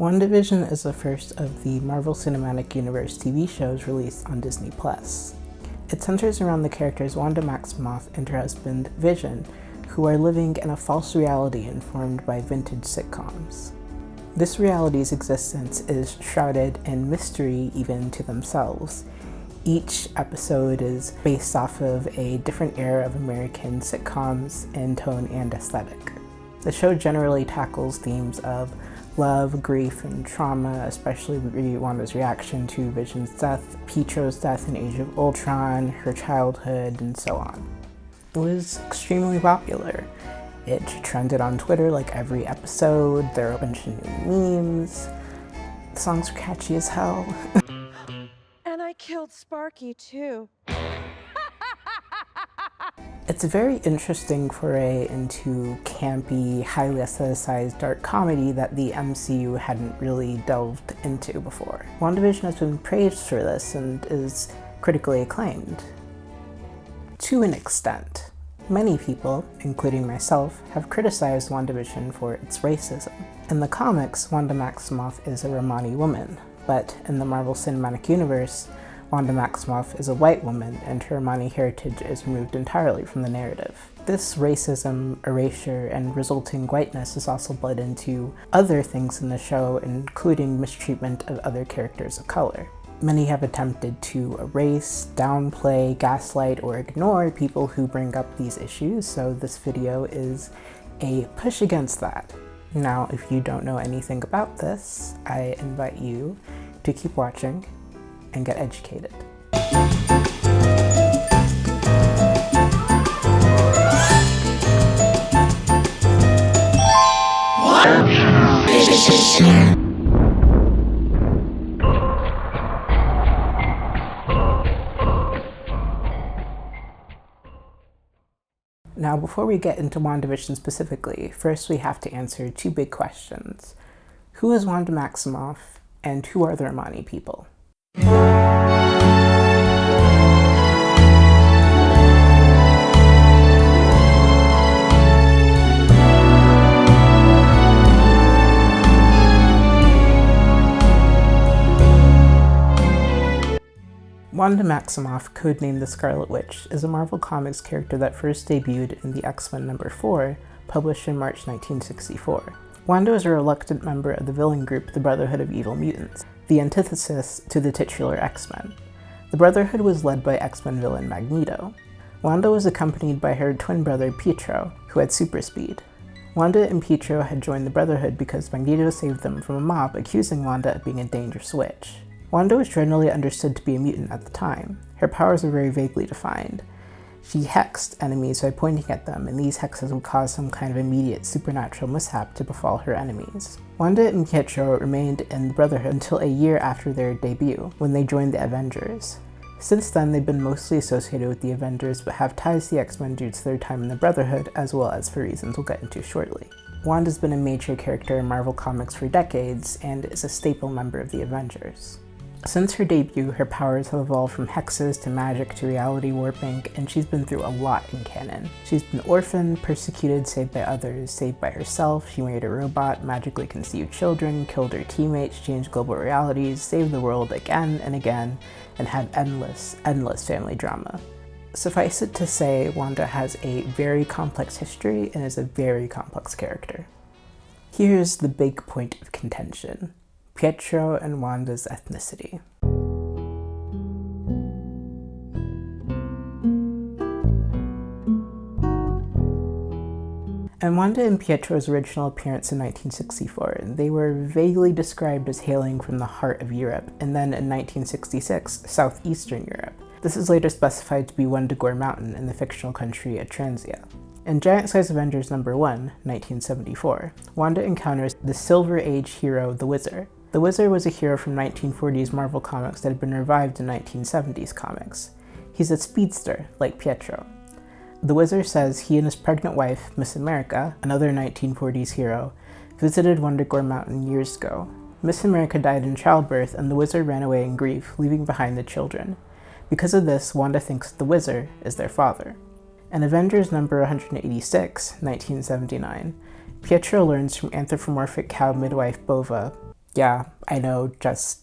WandaVision is the first of the Marvel Cinematic Universe TV shows released on Disney+. It centers around the characters Wanda Maximoff and her husband, Vision, who are living in a false reality informed by vintage sitcoms. This reality's existence is shrouded in mystery even to themselves. Each episode is based off of a different era of American sitcoms in tone and aesthetic. The show generally tackles themes of love, grief, and trauma, especially Wanda's reaction to Vision's death, Pietro's death in Age of Ultron, her childhood, and so on. It was extremely popular. It trended on Twitter like every episode, there were a bunch of new memes, the songs were catchy as hell. And I killed Sparky too. It's a very interesting foray into campy, highly aestheticized dark comedy that the MCU hadn't really delved into before. WandaVision has been praised for this and is critically acclaimed. To an extent. Many people, including myself, have criticized WandaVision for its racism. In the comics, Wanda Maximoff is a Romani woman, but in the Marvel Cinematic Universe, Wanda Maximoff is a white woman, and her Romani heritage is removed entirely from the narrative. This racism, erasure, and resulting whiteness is also bled into other things in the show, including mistreatment of other characters of color. Many have attempted to erase, downplay, gaslight, or ignore people who bring up these issues, so this video is a push against that. Now, if you don't know anything about this, I invite you to keep watching and get educated. Now, before we get into WandaVision specifically, first we have to answer two big questions. Who is Wanda Maximoff, and who are the Romani people? Wanda Maximoff, codenamed the Scarlet Witch, is a Marvel Comics character that first debuted in the X-Men #4, published in March 1964. Wanda is a reluctant member of the villain group, the Brotherhood of Evil Mutants, the antithesis to the titular X-Men. The Brotherhood was led by X-Men villain Magneto. Wanda was accompanied by her twin brother Pietro, who had super speed. Wanda and Pietro had joined the Brotherhood because Magneto saved them from a mob accusing Wanda of being a dangerous witch. Wanda was generally understood to be a mutant at the time. Her powers were very vaguely defined. She hexed enemies by pointing at them, and these hexes would cause some kind of immediate supernatural mishap to befall her enemies. Wanda and Pietro remained in the Brotherhood until a year after their debut, when they joined the Avengers. Since then, they've been mostly associated with the Avengers, but have ties to the X-Men due to their time in the Brotherhood, as well as for reasons we'll get into shortly. Wanda's been a major character in Marvel Comics for decades, and is a staple member of the Avengers. Since her debut, her powers have evolved from hexes to magic to reality warping, and she's been through a lot in canon. She's been orphaned, persecuted, saved by others, saved by herself, she married a robot, magically conceived children, killed her teammates, changed global realities, saved the world again and again, and had endless family drama. Suffice it to say, Wanda has a very complex history and is a very complex character. Here's the big point of contention: Pietro and Wanda's ethnicity. In Wanda and Pietro's original appearance in 1964, they were vaguely described as hailing from the heart of Europe, and then in 1966, southeastern Europe. This is later specified to be Wundagore Mountain in the fictional country Atransia. In Giant Size Avengers #1, 1974, Wanda encounters the Silver Age hero, the Wizard. The Wizard was a hero from 1940s Marvel Comics that had been revived in 1970s comics. He's a speedster, like Pietro. The Wizard says he and his pregnant wife, Miss America, another 1940s hero, visited Wundagore Mountain years ago. Miss America died in childbirth, and the Wizard ran away in grief, leaving behind the children. Because of this, Wanda thinks the Wizard is their father. In Avengers number 186, 1979, Pietro learns from anthropomorphic cow midwife Bova Yeah, I know, just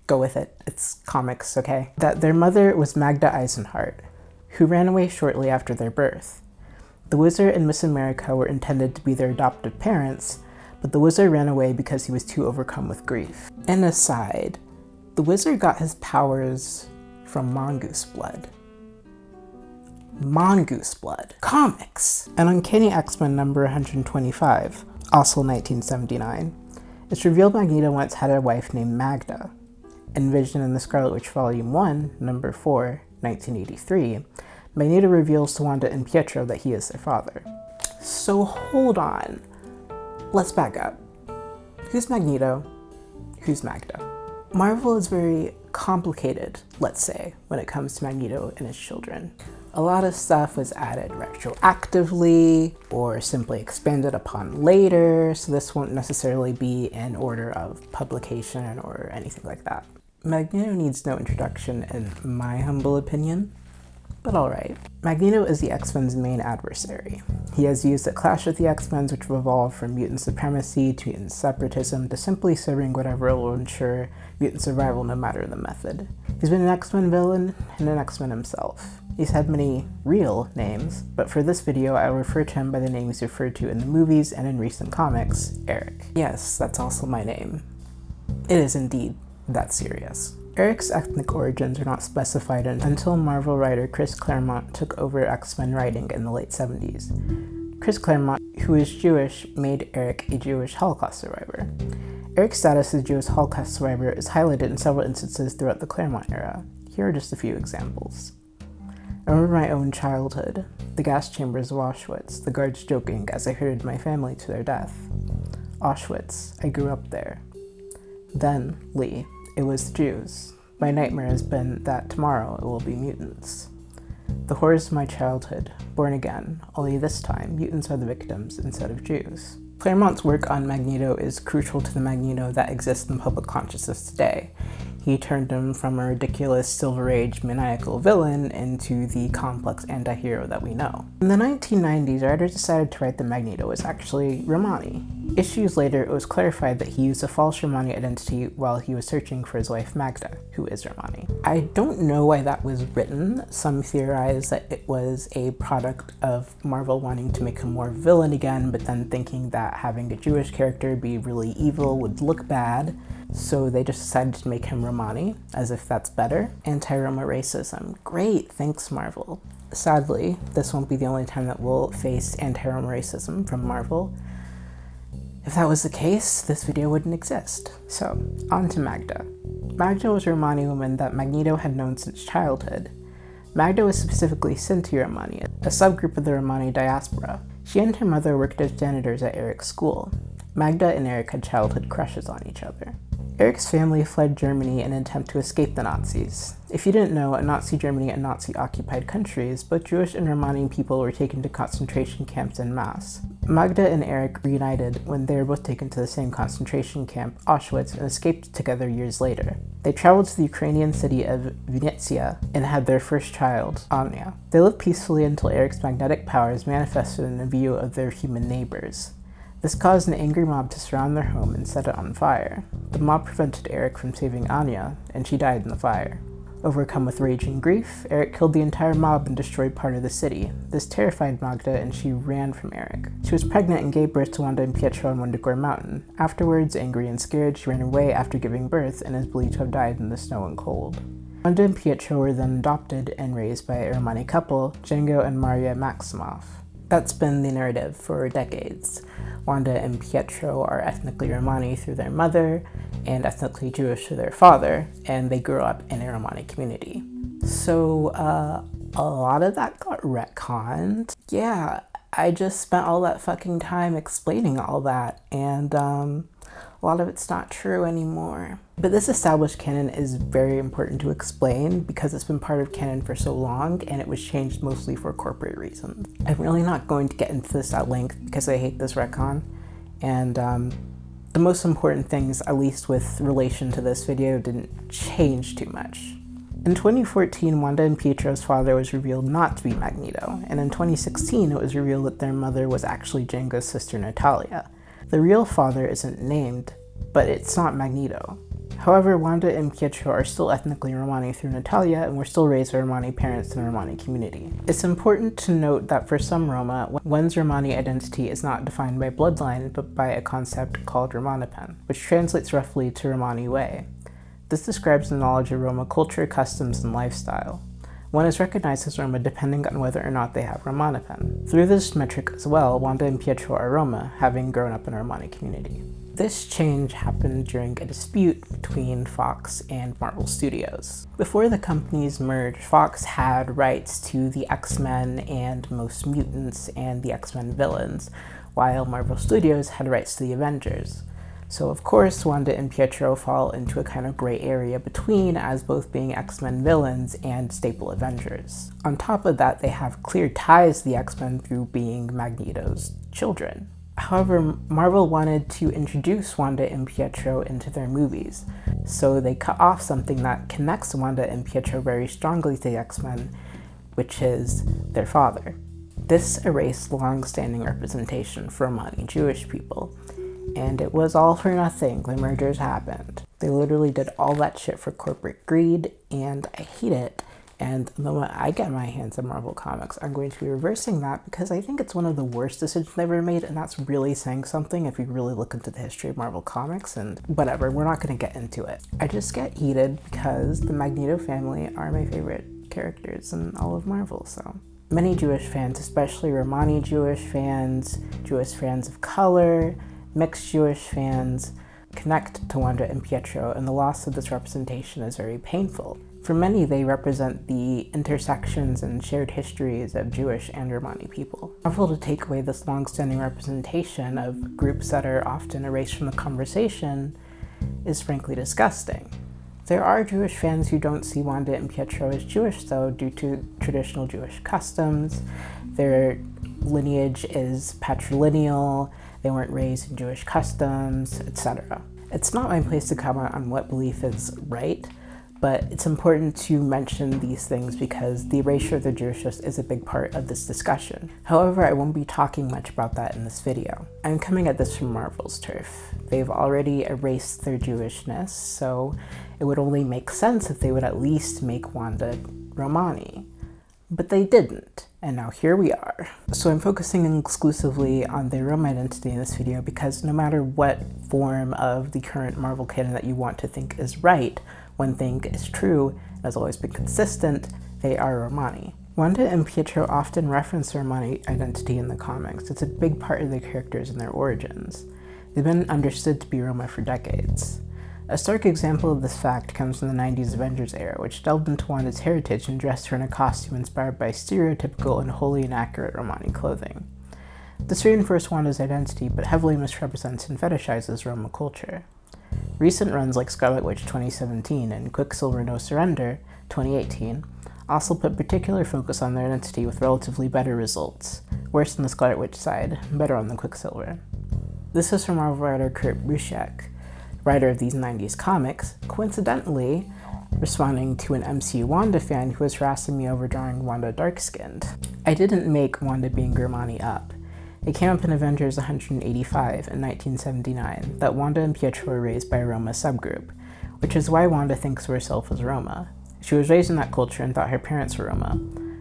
go with it. It's comics, okay? That their mother was Magda Eisenhart, who ran away shortly after their birth. The Wizard and Miss America were intended to be their adoptive parents, but the Wizard ran away because he was too overcome with grief. An aside, the Wizard got his powers from mongoose blood. Mongoose blood. Comics! And Uncanny X-Men number 125, also 1979, it's revealed Magneto once had a wife named Magda. In Vision and the Scarlet Witch Volume 1, number 4, 1983, Magneto reveals to Wanda and Pietro that he is their father. So hold on. Let's back up. Who's Magneto? Who's Magda? Marvel is very complicated, let's say, when it comes to Magneto and his children. A lot of stuff was added retroactively or simply expanded upon later, so this won't necessarily be in order of publication or anything like that. Magneto needs no introduction in my humble opinion, but alright. Magneto is the X-Men's main adversary. He has used a clash with the X-Men, which have evolved from mutant supremacy to mutant separatism to simply serving whatever will ensure mutant survival no matter the method. He's been an X-Men villain and an X-Men himself. He's had many real names, but for this video I will refer to him by the name he's referred to in the movies and in recent comics, Eric. Yes, that's also my name. It is indeed that serious. Eric's ethnic origins are not specified until Marvel writer Chris Claremont took over X-Men writing in the late 70s. Chris Claremont, who is Jewish, made Eric a Jewish Holocaust survivor. Eric's status as a Jewish Holocaust survivor is highlighted in several instances throughout the Claremont era. Here are just a few examples. I remember my own childhood, the gas chambers of Auschwitz, the guards joking as I herded my family to their death. Auschwitz, I grew up there. Then, Lee, it was the Jews. My nightmare has been that tomorrow it will be mutants. The horrors of my childhood, born again, only this time mutants are the victims instead of Jews. Claremont's work on Magneto is crucial to the Magneto that exists in public consciousness today. He turned him from a ridiculous Silver Age maniacal villain into the complex anti-hero that we know. In the 1990s, writers decided to write that Magneto was actually Romani. Issues later, it was clarified that he used a false Romani identity while he was searching for his wife Magda, who is Romani. I don't know why that was written. Some theorize that it was a product of Marvel wanting to make him more villain again, but then thinking that having a Jewish character be really evil would look bad. So they just decided to make him Romani, as if that's better. Anti-Roma racism. Great, thanks Marvel. Sadly, this won't be the only time that we'll face anti-Roma racism from Marvel. If that was the case, this video wouldn't exist. So, on to Magda. Magda was a Romani woman that Magneto had known since childhood. Magda was specifically Sinti Romani, a subgroup of the Romani diaspora. She and her mother worked as janitors at Eric's school. Magda and Eric had childhood crushes on each other. Eric's family fled Germany in an attempt to escape the Nazis. If you didn't know, in Nazi Germany and Nazi-occupied countries, both Jewish and Romani people were taken to concentration camps en masse. Magda and Eric reunited when they were both taken to the same concentration camp, Auschwitz, and escaped together years later. They traveled to the Ukrainian city of Vinnytsia and had their first child, Anya. They lived peacefully until Eric's magnetic powers manifested in a view of their human neighbors. This caused an angry mob to surround their home and set it on fire. The mob prevented Eric from saving Anya, and she died in the fire. Overcome with rage and grief, Eric killed the entire mob and destroyed part of the city. This terrified Magda, and she ran from Eric. She was pregnant and gave birth to Wanda and Pietro on Wundagore Mountain. Afterwards, angry and scared, she ran away after giving birth and is believed to have died in the snow and cold. Wanda and Pietro were then adopted and raised by a Romani couple, Django and Maria Maximoff. That's been the narrative for decades. Wanda and Pietro are ethnically Romani through their mother and ethnically Jewish through their father, and they grew up in a Romani community. So a lot of that got retconned. Yeah, I just spent all that fucking time explaining all that, and a lot of it's not true anymore. But this established canon is very important to explain because it's been part of canon for so long and it was changed mostly for corporate reasons. I'm really not going to get into this at length because I hate this retcon, and the most important things, at least with relation to this video, didn't change too much. In 2014, Wanda and Pietro's father was revealed not to be Magneto, and in 2016 it was revealed that their mother was actually Django's sister Natalia. The real father isn't named, but it's not Magneto. However, Wanda and Pietro are still ethnically Romani through Natalia and were still raised by Romani parents in the Romani community. It's important to note that for some Roma, one's Romani identity is not defined by bloodline, but by a concept called Romanipen, which translates roughly to Romani way. This describes the knowledge of Roma culture, customs, and lifestyle. One is recognized as Roma depending on whether or not they have Romanipen. Through this metric as well, Wanda and Pietro are Roma, having grown up in a Romani community. This change happened during a dispute between Fox and Marvel Studios. Before the companies merged, Fox had rights to the X-Men and Most Mutants and the X-Men villains, while Marvel Studios had rights to the Avengers. So of course, Wanda and Pietro fall into a kind of gray area between, as both being X-Men villains and staple Avengers. On top of that, they have clear ties to the X-Men through being Magneto's children. However, Marvel wanted to introduce Wanda and Pietro into their movies, so they cut off something that connects Wanda and Pietro very strongly to the X-Men, which is their father. This erased long-standing representation for Romani Jewish people, and it was all for nothing. The mergers happened. They literally did all that shit for corporate greed, and I hate it. And the moment I get my hands on Marvel Comics, I'm going to be reversing that because I think it's one of the worst decisions they ever made, and that's really saying something if you really look into the history of Marvel Comics, and whatever, we're not going to get into it. I just get heated because the Magneto family are my favorite characters in all of Marvel, so. Many Jewish fans, especially Romani Jewish fans of color, mixed Jewish fans, connect to Wanda and Pietro, and the loss of this representation is very painful. For many, they represent the intersections and shared histories of Jewish and Romani people. Marvel to take away this long-standing representation of groups that are often erased from the conversation is frankly disgusting. There are Jewish fans who don't see Wanda and Pietro as Jewish, though, due to traditional Jewish customs. Their lineage is patrilineal, they weren't raised in Jewish customs, etc. It's not my place to comment on what belief is right, but it's important to mention these things because the erasure of the Jewishness is a big part of this discussion. However, I won't be talking much about that in this video. I'm coming at this from Marvel's turf. They've already erased their Jewishness, so it would only make sense if they would at least make Wanda Romani. But they didn't, and now here we are. So I'm focusing exclusively on their Roma identity in this video because no matter what form of the current Marvel canon that you want to think is right, one thing is true, and has always been consistent, they are Romani. Wanda and Pietro often reference their Romani identity in the comics. It's a big part of their characters and their origins. They've been understood to be Roma for decades. A stark example of this fact comes from the 90s Avengers era, which delved into Wanda's heritage and dressed her in a costume inspired by stereotypical and wholly inaccurate Romani clothing. This reinforced Wanda's identity, but heavily misrepresents and fetishizes Roma culture. Recent runs like Scarlet Witch 2017 and Quicksilver No Surrender 2018 also put particular focus on their identity with relatively better results, worse on the Scarlet Witch side, better on the Quicksilver. This is from Marvel writer Kurt Busiek, writer of these 90s comics, coincidentally responding to an MCU Wanda fan who was harassing me over drawing Wanda dark-skinned. I didn't make Wanda being Romani up. It came up in Avengers 185 in 1979 that Wanda and Pietro were raised by a Roma subgroup, which is why Wanda thinks of herself as Roma. She was raised in that culture and thought her parents were Roma.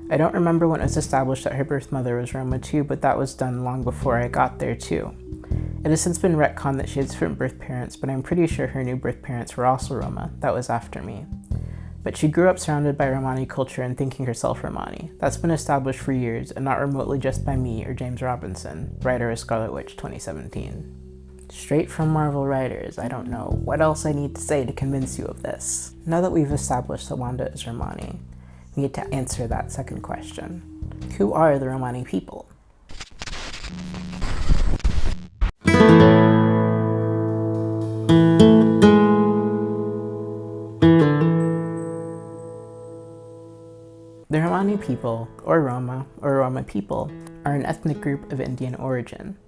I don't remember when it was established that her birth mother was Roma too, but that was done long before I got there too. It has since been retconned that she had different birth parents, but I'm pretty sure her new birth parents were also Roma. That was after me. But she grew up surrounded by Romani culture and thinking herself Romani. That's been established for years, and not remotely just by me or James Robinson, writer of Scarlet Witch 2017. Straight from Marvel writers, I don't know what else I need to say to convince you of this. Now that we've established that Wanda is Romani, we need to answer that second question. Who are the Romani people? The Romani people, or Roma people, are an ethnic group of Indian origin.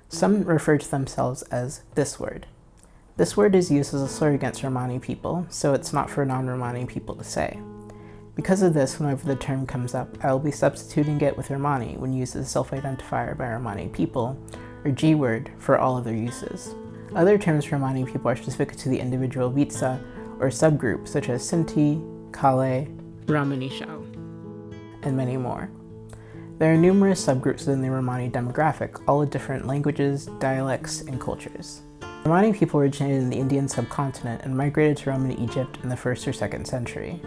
Some refer to themselves as this word. This word is used as a slur against Romani people, so it's not for non-Romani people to say. Because of this, whenever the term comes up, I will be substituting it with Romani when used as a self-identifier by Romani people, or G-word for all other uses. Other terms for Romani people are specific to the individual vitsa or subgroups such as Sinti, Kale, Romani Shao, and many more. There are numerous subgroups within the Romani demographic, all with different languages, dialects, and cultures. Romani people originated in the Indian subcontinent and migrated to Roman Egypt in the 1st or 2nd century.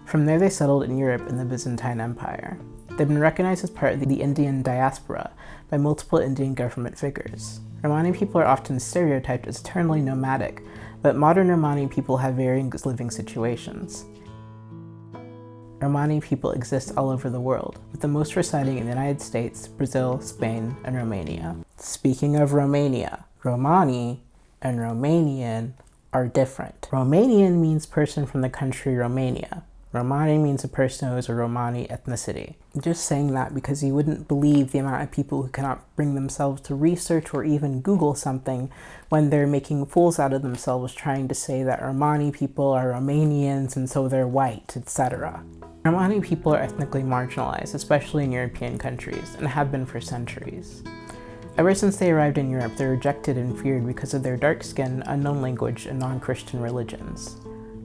From there they settled in Europe in the Byzantine Empire. They've been recognized as part of the Indian diaspora by multiple Indian government figures. Romani people are often stereotyped as eternally nomadic, but modern Romani people have varying living situations. Romani people exist all over the world, with the most residing in the United States, Brazil, Spain, and Romania. Speaking of Romania, Romani and Romanian are different. Romanian means person from the country Romania. Romani means a person who is a Romani ethnicity. I'm just saying that because you wouldn't believe the amount of people who cannot bring themselves to research or even Google something when they're making fools out of themselves trying to say that Romani people are Romanians and so they're white, etc. Romani people are ethnically marginalized, especially in European countries, and have been for centuries. Ever since they arrived in Europe, they're rejected and feared because of their dark skin, unknown language, and non-Christian religions.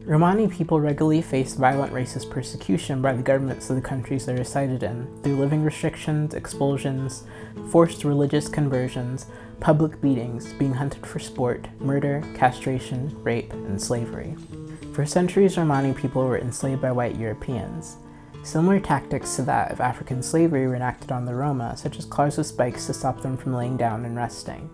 Romani people regularly face violent racist persecution by the governments of the countries they resided in, through living restrictions, expulsions, forced religious conversions, public beatings, being hunted for sport, murder, castration, rape, and slavery. For centuries, Romani people were enslaved by white Europeans. Similar tactics to that of African slavery were enacted on the Roma, such as collars with spikes to stop them from laying down and resting.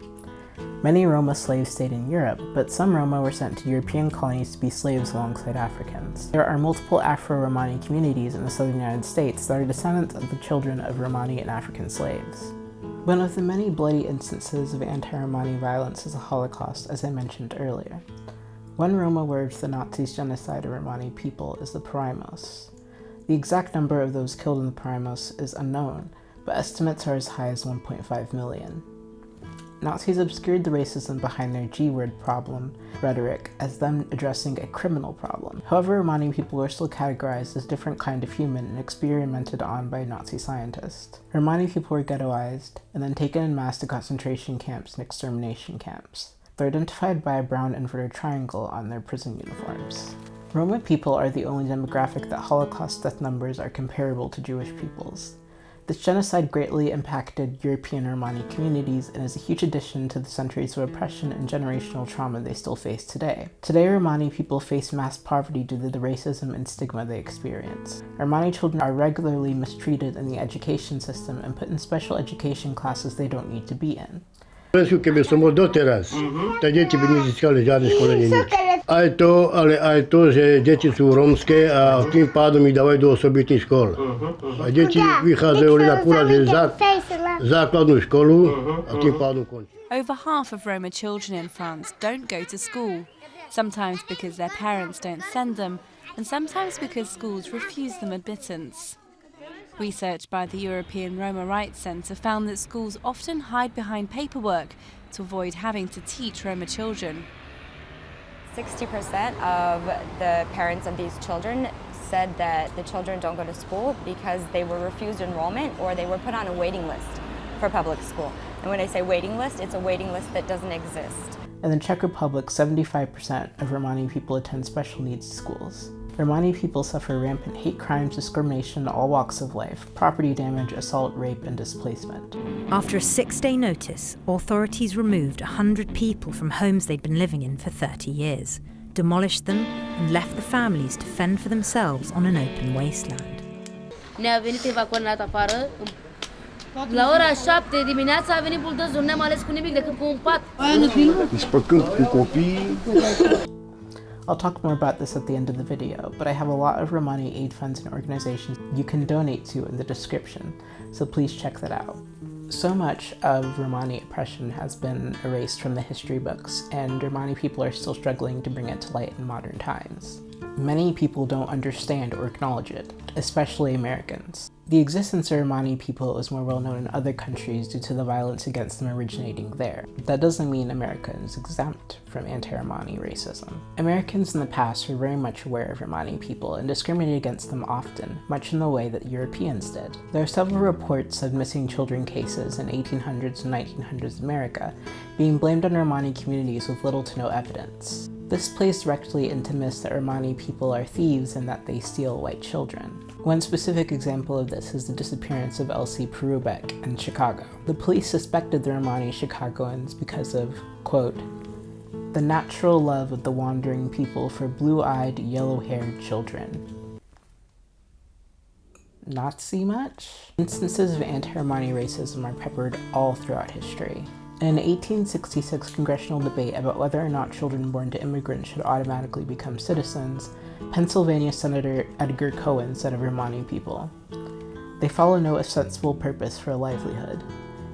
Many Roma slaves stayed in Europe, but some Roma were sent to European colonies to be slaves alongside Africans. There are multiple Afro-Romani communities in the southern United States that are descendants of the children of Romani and African slaves. One of the many bloody instances of anti-Romani violence is the Holocaust, as I mentioned earlier. One Roma word for the Nazis' genocide of Romani people is the Parimos. The exact number of those killed in the Parimos is unknown, but estimates are as high as 1.5 million. Nazis obscured the racism behind their G-word problem rhetoric as them addressing a criminal problem. However, Romani people were still categorized as a different kind of human and experimented on by Nazi scientists. Romani people were ghettoized and then taken en masse to concentration camps and extermination camps. They're identified by a brown inverted triangle on their prison uniforms. Roma people are the only demographic that Holocaust death numbers are comparable to Jewish people's. This genocide greatly impacted European Romani communities and is a huge addition to the centuries of oppression and generational trauma they still face today. Today, Romani people face mass poverty due to the racism and stigma they experience. Romani children are regularly mistreated in the education system and put in special education classes they don't need to be in. Keby som bol doteraz, tak deti by nezískali žiadne školenie nič. Aj to, že deti sú rómske a tým pádom ich dávajú do osobitných škôl. A deti vychádzajú len akurát základnú školu a tým pádom končí. Over half of Roma children in France don't go to school, sometimes because their parents don't send them, and sometimes because schools refuse them admittance. Research by the European Roma Rights Centre found that schools often hide behind paperwork to avoid having to teach Roma children. 60% of the parents of these children said that the children don't go to school because they were refused enrollment or they were put on a waiting list for public school. And when I say waiting list, it's a waiting list that doesn't exist. In the Czech Republic, 75% of Romani people attend special needs schools. Romani people suffer rampant hate crimes, discrimination in all walks of life, property damage, assault, rape, and displacement. After a 6-day notice, authorities removed 100 people from homes they'd been living in for 30 years, demolished them, and left the families to fend for themselves on an open wasteland. Ne-a venit evacuat afară. La ora 7 dimineața a venit buldozul, n-am ales cu nimic decât cu un pat. Spăcând cu copiii. I'll talk more about this at the end of the video, but I have a lot of Romani aid funds and organizations you can donate to in the description, so please check that out. So much of Romani oppression has been erased from the history books, and Romani people are still struggling to bring it to light in modern times. Many people don't understand or acknowledge it, especially Americans. The existence of Romani people is more well known in other countries due to the violence against them originating there. That doesn't mean America is exempt from anti-Romani racism. Americans in the past were very much aware of Romani people and discriminated against them often, much in the way that Europeans did. There are several reports of missing children cases in 1800s and 1900s America being blamed on Romani communities with little to no evidence. This plays directly into myths that Romani people are thieves and that they steal white children. One specific example of this is the disappearance of Elsie Perubeck in Chicago. The police suspected the Romani Chicagoans because of, quote, the natural love of the wandering people for blue-eyed, yellow-haired children. Not see much? Instances of anti-Romani racism are peppered all throughout history. In an 1866 congressional debate about whether or not children born to immigrants should automatically become citizens, Pennsylvania Senator Edgar Cohen said of Romani people, "They follow no ostensible purpose for a livelihood.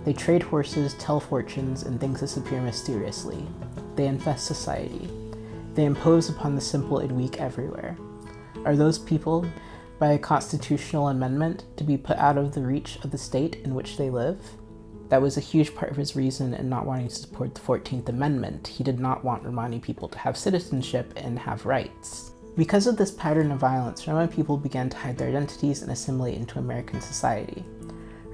They trade horses, tell fortunes, and things disappear mysteriously. They infest society. They impose upon the simple and weak everywhere. Are those people, by a constitutional amendment, to be put out of the reach of the state in which they live?" That was a huge part of his reason in not wanting to support the 14th Amendment. He did not want Romani people to have citizenship and have rights. Because of this pattern of violence, Roma people began to hide their identities and assimilate into American society.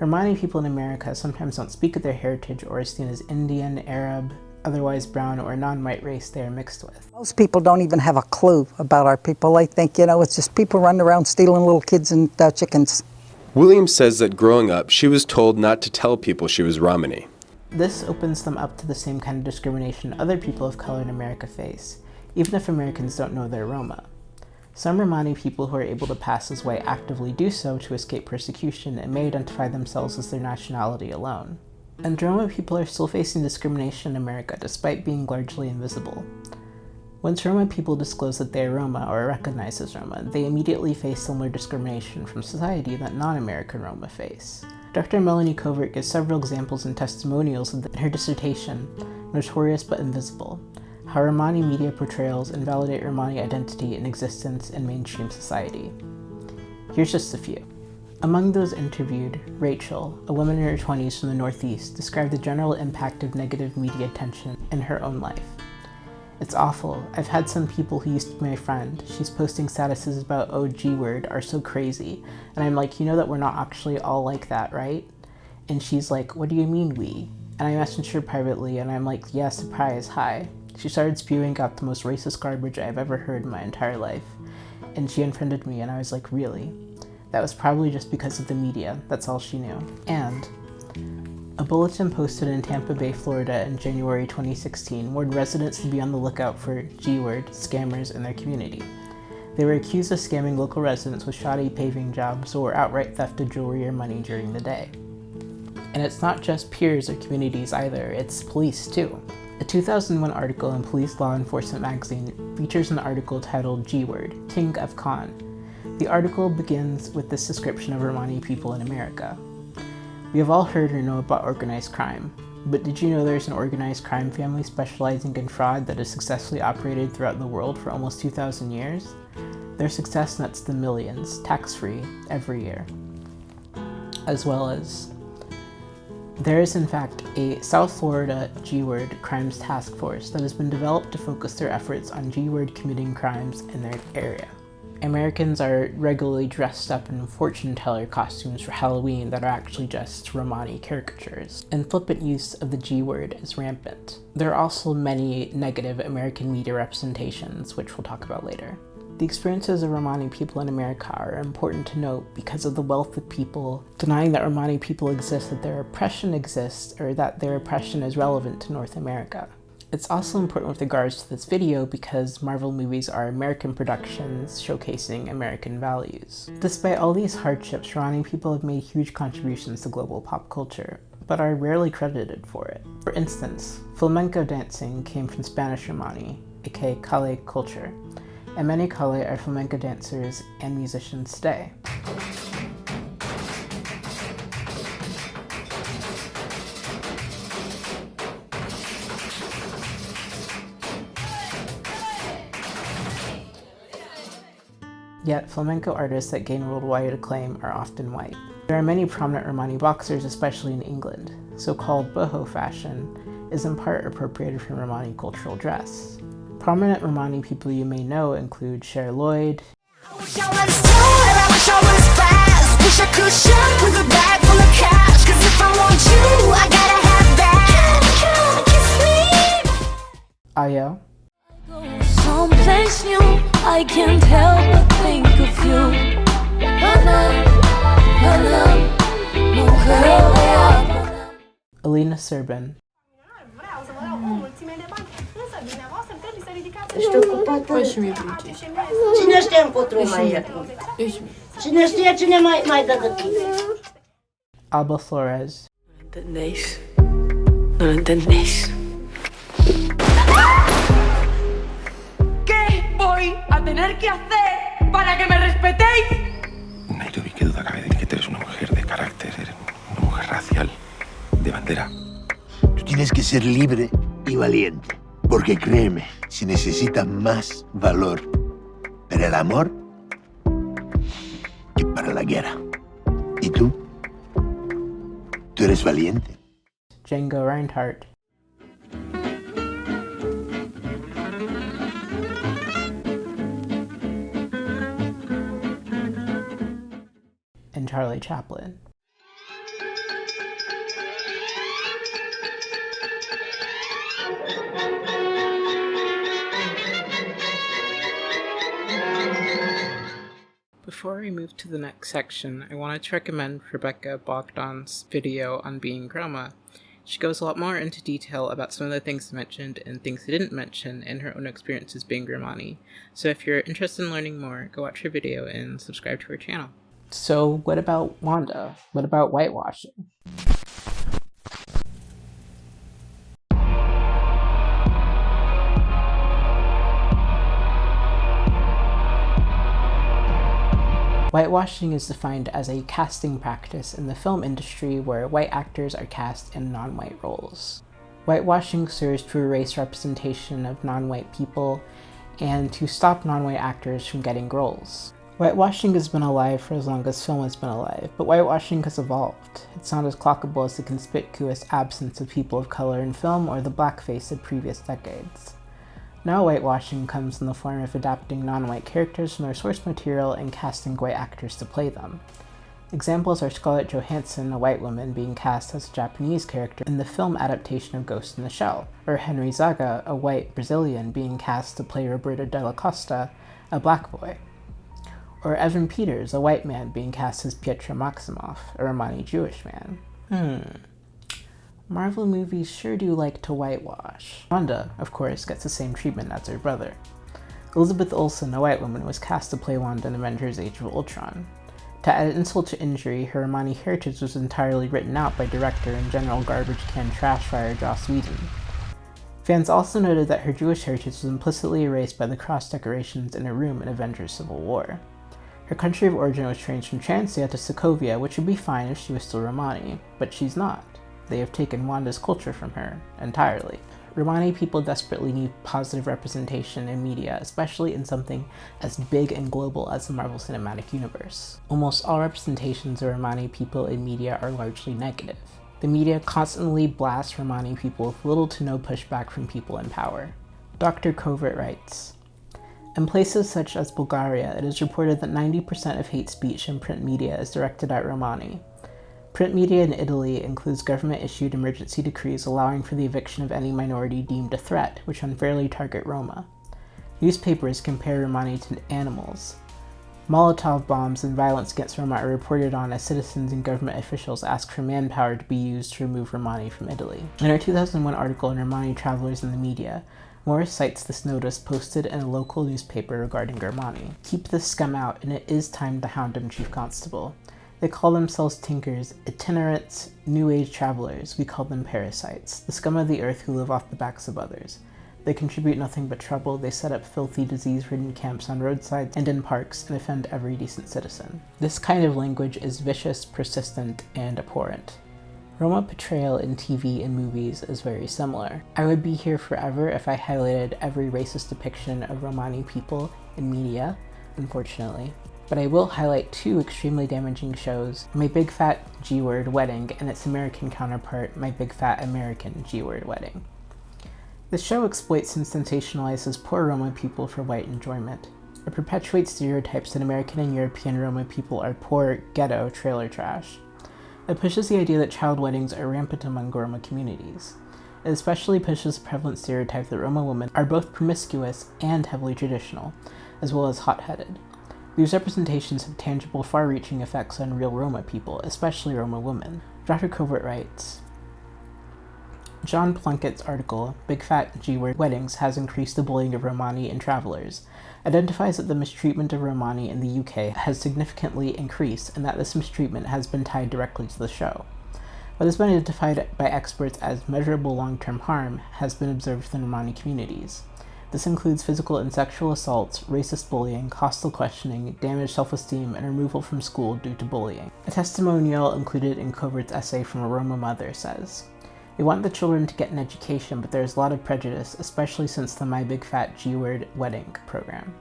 Romani people in America sometimes don't speak of their heritage or are seen as Indian, Arab, otherwise brown, or non-white race they are mixed with. Most people don't even have a clue about our people. They think, it's just people running around stealing little kids and chickens. Williams says that growing up, she was told not to tell people she was Romani. This opens them up to the same kind of discrimination other people of color in America face, even if Americans don't know they're Roma. Some Romani people who are able to pass as white actively do so to escape persecution and may identify themselves as their nationality alone. And Roma people are still facing discrimination in America despite being largely invisible. Once Roma people disclose that they are Roma or are recognized as Roma, they immediately face similar discrimination from society that non-American Roma face. Dr. Melanie Covert gives several examples and testimonials in her dissertation, Notorious but Invisible: How Romani Media Portrayals Invalidate Romani Identity and Existence in Mainstream Society. Here's just a few. Among those interviewed, Rachel, a woman in her 20s from the Northeast, described the general impact of negative media attention in her own life. "It's awful. I've had some people who used to be my friend. She's posting statuses about, oh, G-word, are so crazy. And I'm like, you know that we're not actually all like that, right? And she's like, what do you mean we? And I messaged her privately and I'm like, yeah, surprise, hi. She started spewing out the most racist garbage I've ever heard in my entire life. And she unfriended me and I was like, really? That was probably just because of the media. That's all she knew." And a bulletin posted in Tampa Bay, Florida in January 2016 warned residents to be on the lookout for G-word scammers in their community. They were accused of scamming local residents with shoddy paving jobs or outright theft of jewelry or money during the day. And it's not just peers or communities either, it's police too. A 2001 article in Police Law Enforcement magazine features an article titled G-word, King of Con. The article begins with this description of Romani people in America. "We have all heard or know about organized crime, but did you know there's an organized crime family specializing in fraud that has successfully operated throughout the world for almost 2,000 years? Their success nets them millions, tax-free, every year." As well as, there is in fact a South Florida G-word crimes task force that has been developed to focus their efforts on G-word committing crimes in their area. Americans are regularly dressed up in fortune teller costumes for Halloween that are actually just Romani caricatures, and flippant use of the G-word is rampant. There are also many negative American media representations, which we'll talk about later. The experiences of Romani people in America are important to note because of the wealth of people denying that Romani people exist, that their oppression exists, or that their oppression is relevant to North America. It's also important with regards to this video because Marvel movies are American productions showcasing American values. Despite all these hardships, Romani people have made huge contributions to global pop culture, but are rarely credited for it. For instance, flamenco dancing came from Spanish Romani, aka Kale culture, and many Kale are flamenco dancers and musicians today. Yet, flamenco artists that gain worldwide acclaim are often white. There are many prominent Romani boxers, especially in England. So-called boho fashion is in part appropriated from Romani cultural dress. Prominent Romani people you may know include Cher Lloyd, Ayo, Someplace new, I can't help but think of you. Alina Serbin, Ești ocupată? Cine știe încotro mai e? Cine știe cine mai dă de tine? Alba Flores, ¿Entendéis? ¿No lo entendéis? ¿Qué voy a tener que hacer para que me respetéis? No hay que duda cabe de que tú eres una mujer de carácter, eres una mujer racial, de bandera. Tú tienes que ser libre y valiente, porque créeme, se necesita más valor para el amor que para la guerra. ¿Y tú? ¿Tú eres valiente? Django Reinhardt, and Charlie Chaplin. Before we move to the next section, I wanted to recommend Rebecca Bogdan's video on being Roma. She goes a lot more into detail about some of the things mentioned and things I didn't mention in her own experiences being Romani. So if you're interested in learning more, go watch her video and subscribe to her channel. So what about Wanda? What about whitewashing? Whitewashing is defined as a casting practice in the film industry where white actors are cast in non-white roles. Whitewashing serves to erase representation of non-white people and to stop non-white actors from getting roles. Whitewashing has been alive for as long as film has been alive, but whitewashing has evolved. It's not as clockable as the conspicuous absence of people of color in film or the blackface of previous decades. Now whitewashing comes in the form of adapting non-white characters from their source material and casting white actors to play them. Examples are Scarlett Johansson, a white woman, being cast as a Japanese character in the film adaptation of Ghost in the Shell, or Henry Zaga, a white Brazilian, being cast to play Roberto Della Costa, a black boy. Or Evan Peters, a white man, being cast as Pietro Maximoff, a Romani Jewish man. Marvel movies sure do like to whitewash. Wanda, of course, gets the same treatment as her brother. Elizabeth Olsen, a white woman, was cast to play Wanda in Avengers Age of Ultron. To add insult to injury, her Romani heritage was entirely written out by director and general garbage can trash fire Joss Whedon. Fans also noted that her Jewish heritage was implicitly erased by the cross decorations in her room in Avengers Civil War. Her country of origin was changed from Transia to Sokovia, which would be fine if she was still Romani, but she's not. They have taken Wanda's culture from her, entirely. Romani people desperately need positive representation in media, especially in something as big and global as the Marvel Cinematic Universe. Almost all representations of Romani people in media are largely negative. The media constantly blasts Romani people with little to no pushback from people in power. Dr. Covert writes, in places such as Bulgaria, it is reported that 90% of hate speech in print media is directed at Romani. Print media in Italy includes government-issued emergency decrees allowing for the eviction of any minority deemed a threat, which unfairly target Roma. Newspapers compare Romani to animals. Molotov bombs and violence against Roma are reported on as citizens and government officials ask for manpower to be used to remove Romani from Italy. In her 2001 article on Romani travelers in the media, Morris cites this notice posted in a local newspaper regarding Romani. Keep this scum out, and it is time to hound him, Chief Constable. They call themselves tinkers, itinerants, new age travelers. We call them parasites, the scum of the earth who live off the backs of others. They contribute nothing but trouble. They set up filthy, disease-ridden camps on roadsides and in parks and offend every decent citizen. This kind of language is vicious, persistent, and abhorrent. Roma portrayal in TV and movies is very similar. I would be here forever if I highlighted every racist depiction of Romani people in media, unfortunately. But I will highlight two extremely damaging shows, My Big Fat G-Word Wedding and its American counterpart, My Big Fat American G-Word Wedding. The show exploits and sensationalizes poor Roma people for white enjoyment. It perpetuates stereotypes that American and European Roma people are poor, ghetto, trailer trash. It pushes the idea that child weddings are rampant among Roma communities. It especially pushes the prevalent stereotype that Roma women are both promiscuous and heavily traditional, as well as hot-headed. These representations have tangible, far-reaching effects on real Roma people, especially Roma women. Dr. Covert writes, John Plunkett's article, Big Fat G-Word Weddings Has Increased the Bullying of Romani and Travelers, identifies that the mistreatment of Romani in the UK has significantly increased and that this mistreatment has been tied directly to the show. What has been identified by experts as measurable long-term harm has been observed within Romani communities. This includes physical and sexual assaults, racist bullying, hostile questioning, damaged self-esteem, and removal from school due to bullying. A testimonial included in Covert's essay from a Roma mother says, "We want the children to get an education, but there is a lot of prejudice, especially since the My Big Fat G-Word Wedding program.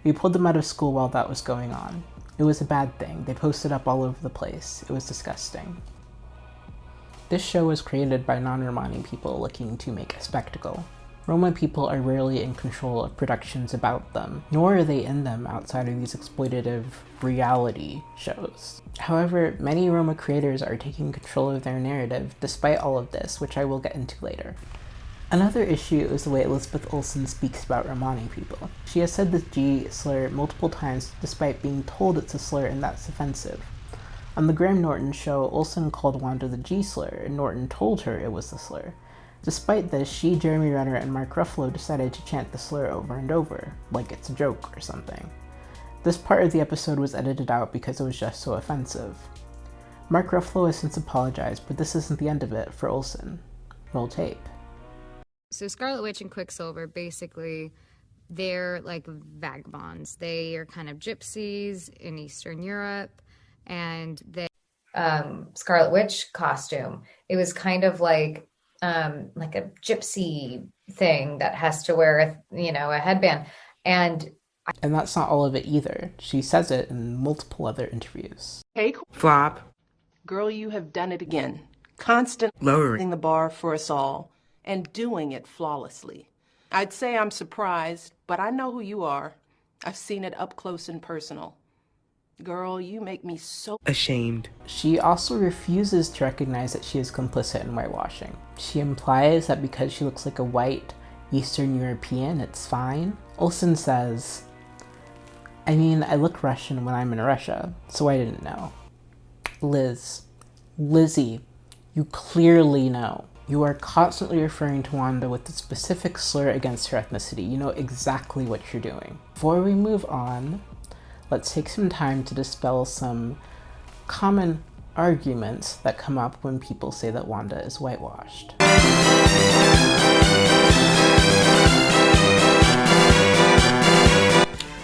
We pulled them out of school while that was going on. It was a bad thing. They posted up all over the place. It was disgusting." This show was created by non-Romani people looking to make a spectacle. Roma people are rarely in control of productions about them, nor are they in them outside of these exploitative reality shows. However, many Roma creators are taking control of their narrative despite all of this, which I will get into later. Another issue is the way Elizabeth Olsen speaks about Romani people. She has said the G slur multiple times despite being told it's a slur and that's offensive. On the Graham Norton show, Olsen called Wanda the G slur, and Norton told her it was the slur. Despite this, she, Jeremy Renner, and Mark Ruffalo decided to chant the slur over and over, like it's a joke or something. This part of the episode was edited out because it was just so offensive. Mark Ruffalo has since apologized, but this isn't the end of it for Olsen. Roll tape. So Scarlet Witch and Quicksilver, basically, they're like vagabonds. They are kind of gypsies in Eastern Europe, and they... Scarlet Witch costume, it was kind of like a gypsy thing that has to wear a headband. And that's not all of it either. She says it in multiple other interviews. Hey, Flop. Girl, you have done it again. Constantly lowering the bar for us all and doing it flawlessly. I'd say I'm surprised, but I know who you are. I've seen it up close and personal. Girl, you make me so ashamed. She also refuses to recognize that she is complicit in whitewashing. She implies that because she looks like a white Eastern European, it's fine. Olsen says, "I mean, I look Russian when I'm in Russia, so I didn't know." Lizzie, you clearly know. You are constantly referring to Wanda with a specific slur against her ethnicity. You know exactly what you're doing. Before we move on, let's take some time to dispel some common arguments that come up when people say that Wanda is whitewashed.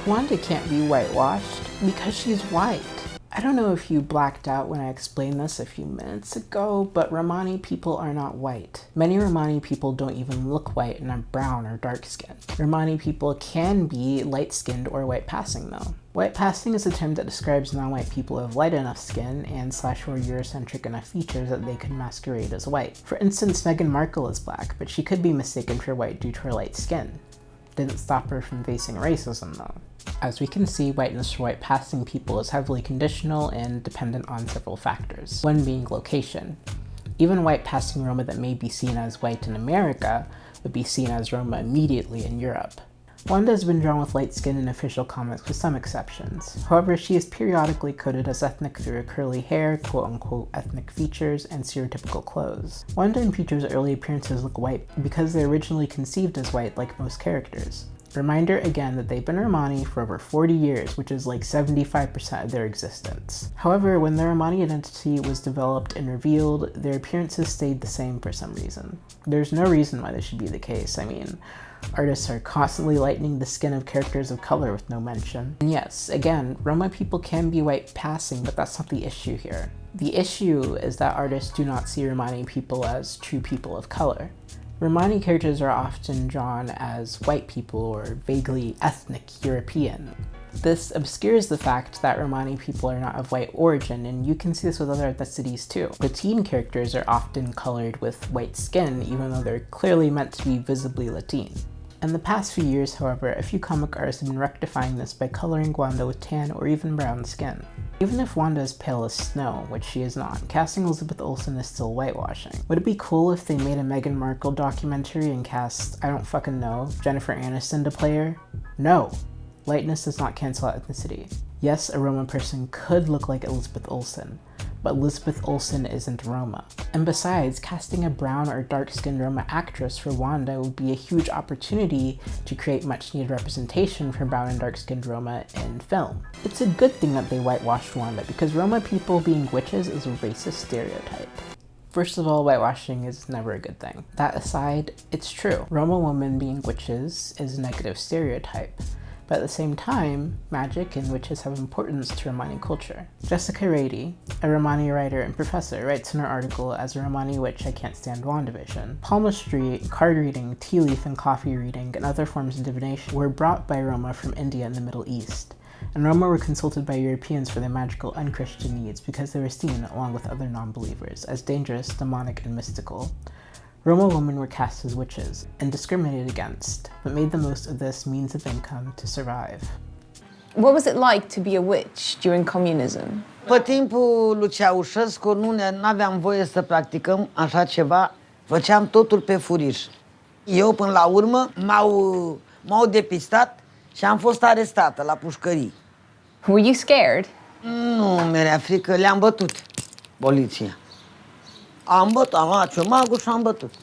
Wanda can't be whitewashed because she's white. I don't know if you blacked out when I explained this a few minutes ago, but Romani people are not white. Many Romani people don't even look white and are brown or dark skinned. Romani people can be light skinned or white passing though. White passing is a term that describes non-white people of light enough skin and / or Eurocentric enough features that they can masquerade as white. For instance, Meghan Markle is black, but she could be mistaken for white due to her light skin. Didn't stop her from facing racism though. As we can see, whiteness for white passing people is heavily conditional and dependent on several factors, one being location. Even white passing Roma that may be seen as white in America would be seen as Roma immediately in Europe. Wanda has been drawn with light skin in official comics with some exceptions. However, she is periodically coded as ethnic through her curly hair, quote-unquote ethnic features, and stereotypical clothes. Wanda and Peter's early appearances look white because they're originally conceived as white like most characters. Reminder again that they've been Romani for over 40 years, which is like 75% of their existence. However, when their Romani identity was developed and revealed, their appearances stayed the same for some reason. There's no reason why this should be the case. I mean, artists are constantly lightening the skin of characters of color with no mention. And yes, again, Roma people can be white passing, but that's not the issue here. The issue is that artists do not see Romani people as true people of color. Romani characters are often drawn as white people or vaguely ethnic European. This obscures the fact that Romani people are not of white origin, and you can see this with other ethnicities too. Latin characters are often colored with white skin, even though they're clearly meant to be visibly Latin. In the past few years, however, a few comic artists have been rectifying this by coloring Wanda with tan or even brown skin. Even if Wanda is pale as snow, which she is not, casting Elizabeth Olsen is still whitewashing. Would it be cool if they made a Meghan Markle documentary and cast, I don't fucking know, Jennifer Aniston to play her? No! Lightness does not cancel out ethnicity. Yes, a Roma person could look like Elizabeth Olsen, but Elizabeth Olsen isn't Roma. And besides, casting a brown or dark-skinned Roma actress for Wanda would be a huge opportunity to create much-needed representation for brown and dark-skinned Roma in film. It's a good thing that they whitewashed Wanda, because Roma people being witches is a racist stereotype. First of all, whitewashing is never a good thing. That aside, it's true. Roma women being witches is a negative stereotype. But at the same time, magic and witches have importance to Romani culture. Jessica Rady, a Romani writer and professor, writes in her article, "As a Romani witch, I can't stand WandaVision. Palmistry, card reading, tea leaf and coffee reading, and other forms of divination were brought by Roma from India and the Middle East. And Roma were consulted by Europeans for their magical unchristian needs because they were seen, along with other non-believers, as dangerous, demonic, and mystical. Roma women were cast as witches and discriminated against, but made the most of this means of income to survive." What was it like to be a witch during communism? Pe timpul lui Ceaușescu nu aveam voie să practicăm așa ceva, făceam totul pe furiș. Eu până la urmă m-au depistat și am fost arestată la pușcării. Were you scared? Nu mi-era frică, le-am bătut poliția. Am bătut, ciumagul și am bătut.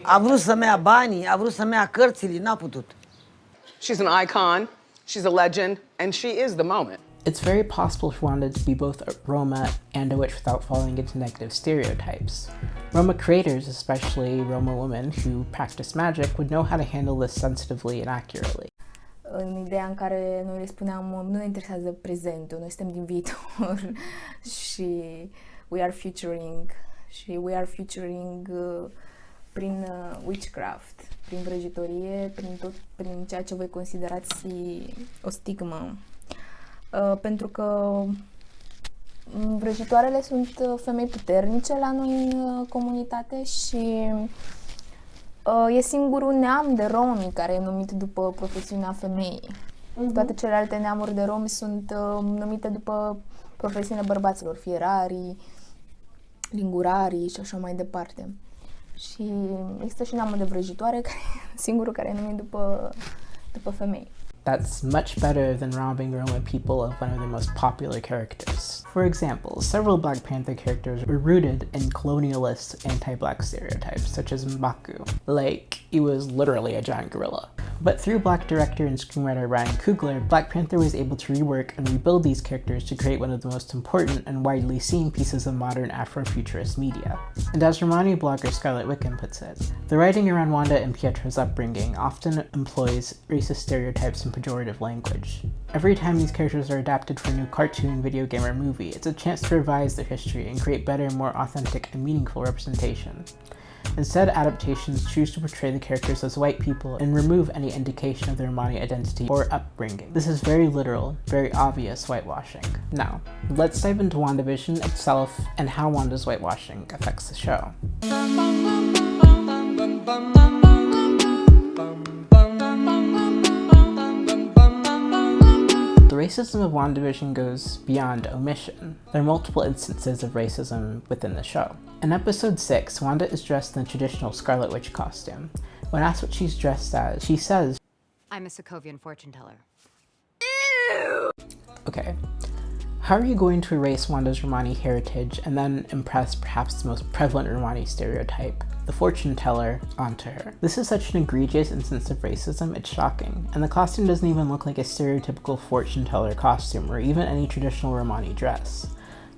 A vrut să-mi ia banii, a vrut să-mi ia cărțile, n-a putut. She's an icon, she's a legend, and she is the moment. It's very possible for Wanda to be both a Roma and a witch without falling into negative stereotypes. Roma creators, especially Roma women who practice magic, would know how to handle this sensitively and accurately. În ideea în care noi le spuneam, nu ne interesează prezentul, noi suntem din viitor și we are featuring prin witchcraft, prin vrăjitorie, prin ceea ce voi considerați o stigmă. Pentru că vrăjitoarele sunt femei puternice la noi în comunitate și e singurul neam de romi care e numit după profesiunea femeii. Toate celelalte neamuri de romi sunt numite după profesiunea bărbaților, fierarii, lingurarii și așa mai departe. Și există și neamul de vrăjitoare, care e singurul care e numit după femei. That's much better than robbing Roma people of one of their most popular characters. For example, several Black Panther characters were rooted in colonialist anti-Black stereotypes, such as M'Baku, like he was literally a giant gorilla. But through Black director and screenwriter Ryan Coogler, Black Panther was able to rework and rebuild these characters to create one of the most important and widely seen pieces of modern Afrofuturist media. And as Romani blogger Scarlett Wickham puts it, the writing around Wanda and Pietro's upbringing often employs racist stereotypes and pejorative language. Every time these characters are adapted for a new cartoon, video game, or movie, it's a chance to revise their history and create better, more authentic, and meaningful representation. Instead, adaptations choose to portray the characters as white people and remove any indication of their Romani identity or upbringing. This is very literal, very obvious whitewashing. Now, let's dive into WandaVision itself and how Wanda's whitewashing affects the show. The racism of WandaVision goes beyond omission. There are multiple instances of racism within the show. In episode 6, Wanda is dressed in the traditional Scarlet Witch costume. When asked what she's dressed as, she says, "I'm a Sokovian fortune teller." Okay, how are you going to erase Wanda's Romani heritage and then impress perhaps the most prevalent Romani stereotype, the fortune teller, onto her? This is such an egregious instance of racism, it's shocking. And the costume doesn't even look like a stereotypical fortune teller costume or even any traditional Romani dress.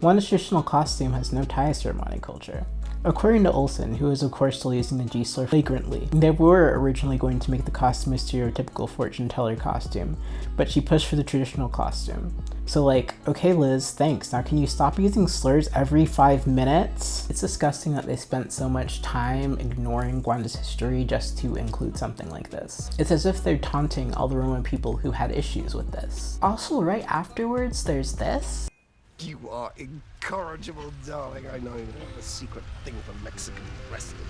Wanda's traditional costume has no ties to Romani culture. According to Olsen, who is of course still using the G-slur flagrantly, they were originally going to make the costume a stereotypical fortune teller costume, but she pushed for the traditional costume. So like, okay Liz, thanks, now can you stop using slurs every 5 minutes? It's disgusting that they spent so much time ignoring Wanda's history just to include something like this. It's as if they're taunting all the Roma people who had issues with this. Also, right afterwards, there's this. You are incorrigible, darling. I know a secret thing from Mexican wrestling.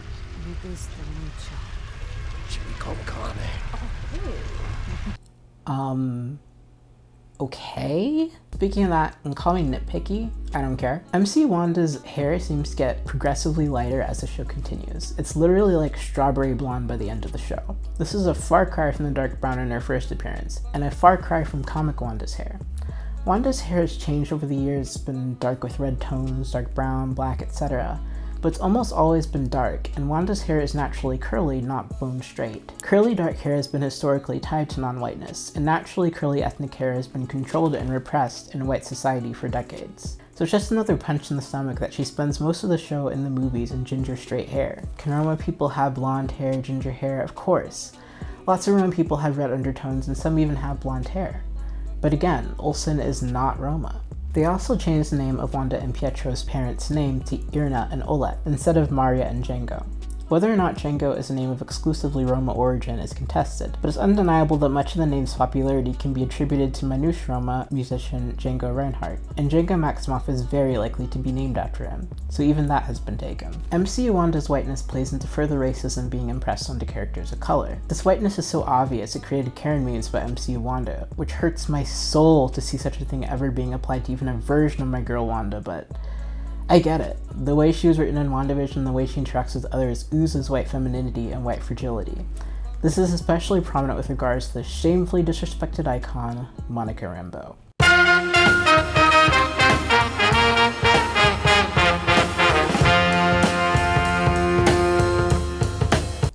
Chili con carne. Okay? Speaking of that, and call me nitpicky, I don't care. MC Wanda's hair seems to get progressively lighter as the show continues. It's literally like strawberry blonde by the end of the show. This is a far cry from the dark brown in her first appearance, and a far cry from comic Wanda's hair. Wanda's hair has changed over the years. It's been dark with red tones, dark brown, black, etc. But it's almost always been dark, and Wanda's hair is naturally curly, not bone straight. Curly dark hair has been historically tied to non-whiteness, and naturally curly ethnic hair has been controlled and repressed in white society for decades. So it's just another punch in the stomach that she spends most of the show in the movies in ginger straight hair. Can Roma people have blonde hair, ginger hair? Of course. Lots of Roma people have red undertones, and some even have blonde hair. But again, Olsen is not Roma. They also changed the name of Wanda and Pietro's parents' name to Irna and Olet instead of Maria and Django. Whether or not Django is a name of exclusively Roma origin is contested, but it's undeniable that much of the name's popularity can be attributed to Manouche Roma musician Django Reinhardt, and Django Maximoff is very likely to be named after him, so even that has been taken. MCU Wanda's whiteness plays into further racism being impressed onto characters of color. This whiteness is so obvious it created Karen memes about MCU Wanda, which hurts my soul to see such a thing ever being applied to even a version of my girl Wanda, but I get it. The way she was written in WandaVision and the way she interacts with others oozes white femininity and white fragility. This is especially prominent with regards to the shamefully disrespected icon, Monica Rambeau.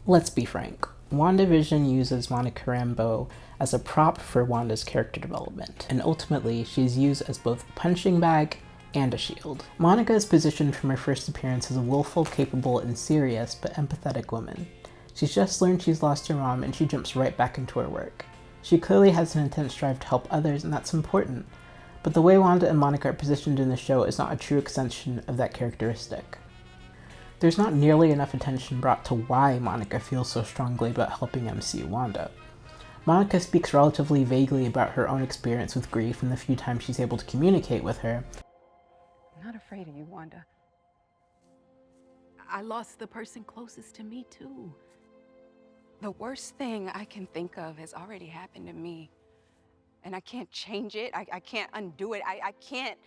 Let's be frank. WandaVision uses Monica Rambeau as a prop for Wanda's character development, and ultimately she's used as both a punching bag and a shield. Monica is positioned from her first appearance as a willful, capable, and serious but empathetic woman. She's just learned she's lost her mom and she jumps right back into her work. She clearly has an intense drive to help others, and that's important. But the way Wanda and Monica are positioned in the show is not a true extension of that characteristic. There's not nearly enough attention brought to why Monica feels so strongly about helping MCU Wanda. Monica speaks relatively vaguely about her own experience with grief and the few times she's able to communicate with her. I'm not afraid of you, Wanda. I lost the person closest to me, too. The worst thing I can think of has already happened to me. And I can't change it. I can't undo it. I can't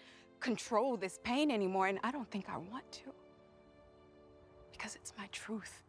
control this pain anymore, and I don't think I want to. Because it's my truth.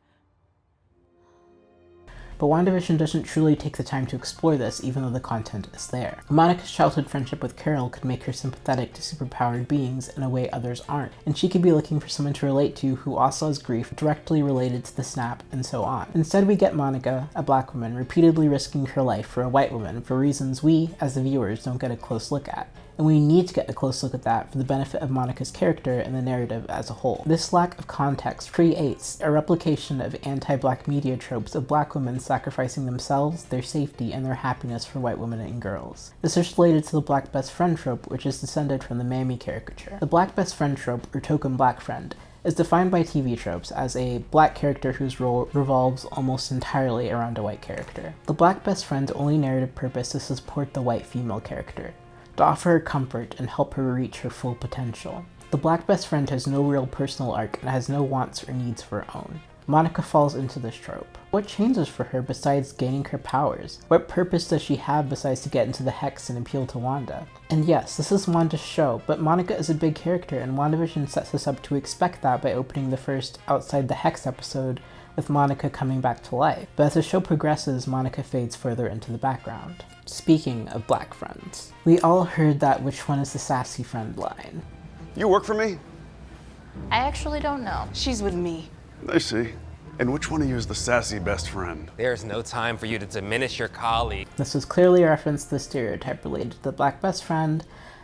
But WandaVision doesn't truly take the time to explore this, even though the content is there. Monica's childhood friendship with Carol could make her sympathetic to superpowered beings in a way others aren't, and she could be looking for someone to relate to who also has grief directly related to the snap, and so on. Instead, we get Monica, a black woman, repeatedly risking her life for a white woman for reasons we, as the viewers, don't get a close look at. And we need to get a close look at that for the benefit of Monica's character and the narrative as a whole. This lack of context creates a replication of anti-black media tropes of black women sacrificing themselves, their safety, and their happiness for white women and girls. This is related to the black best friend trope, which is descended from the Mammy caricature. The black best friend trope, or token black friend, is defined by TV tropes as a black character whose role revolves almost entirely around a white character. The black best friend's only narrative purpose is to support the white female character, to offer her comfort and help her reach her full potential. The black best friend has no real personal arc and has no wants or needs of her own. Monica falls into this trope. What changes for her besides gaining her powers? What purpose does she have besides to get into the Hex and appeal to Wanda? And yes, this is Wanda's show, but Monica is a big character, and WandaVision sets us up to expect that by opening the first Outside the Hex episode with Monica coming back to life. But as the show progresses, Monica fades further into the background. Speaking of black friends, we all heard that "which one is the sassy friend" line. You work for me? I actually don't know. She's with me. I see. And which one of you is the sassy best friend? There's no time for you to diminish your colleague. This was clearly a reference to the stereotype related to the black best friend,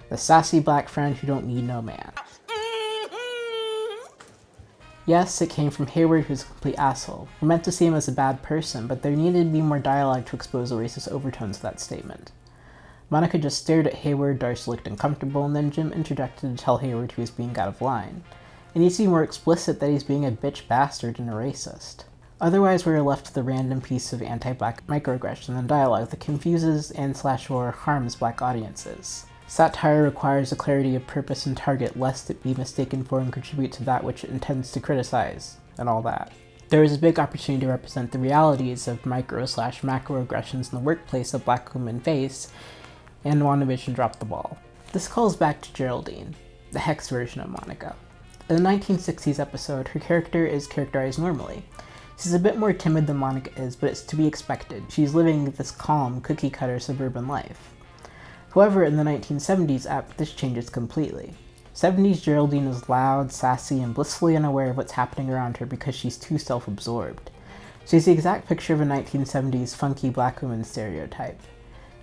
the sassy black friend who don't need no man. Yes, it came from Hayward, who's a complete asshole. We're meant to see him as a bad person, but there needed to be more dialogue to expose the racist overtones of that statement. Monica just stared at Hayward, Darcy looked uncomfortable, and then Jim interjected to tell Hayward he was being out of line. It needs to be more explicit that he's being a bitch bastard and a racist. Otherwise, we are left with a random piece of anti-black microaggression and dialogue that confuses and/or harms black audiences. Satire requires a clarity of purpose and target lest it be mistaken for and contribute to that which it intends to criticize, and all that. There is a big opportunity to represent the realities of micro/macroaggressions in the workplace that black women face, and WandaVision dropped the ball. This calls back to Geraldine, the Hex version of Monica. In the 1960s episode, her character is characterized normally. She's a bit more timid than Monica is, but it's to be expected. She's living this calm, cookie-cutter suburban life. However, in the 1970s ep, this changes completely. 70s Geraldine is loud, sassy, and blissfully unaware of what's happening around her because she's too self-absorbed. She's the exact picture of a 1970s funky black woman stereotype.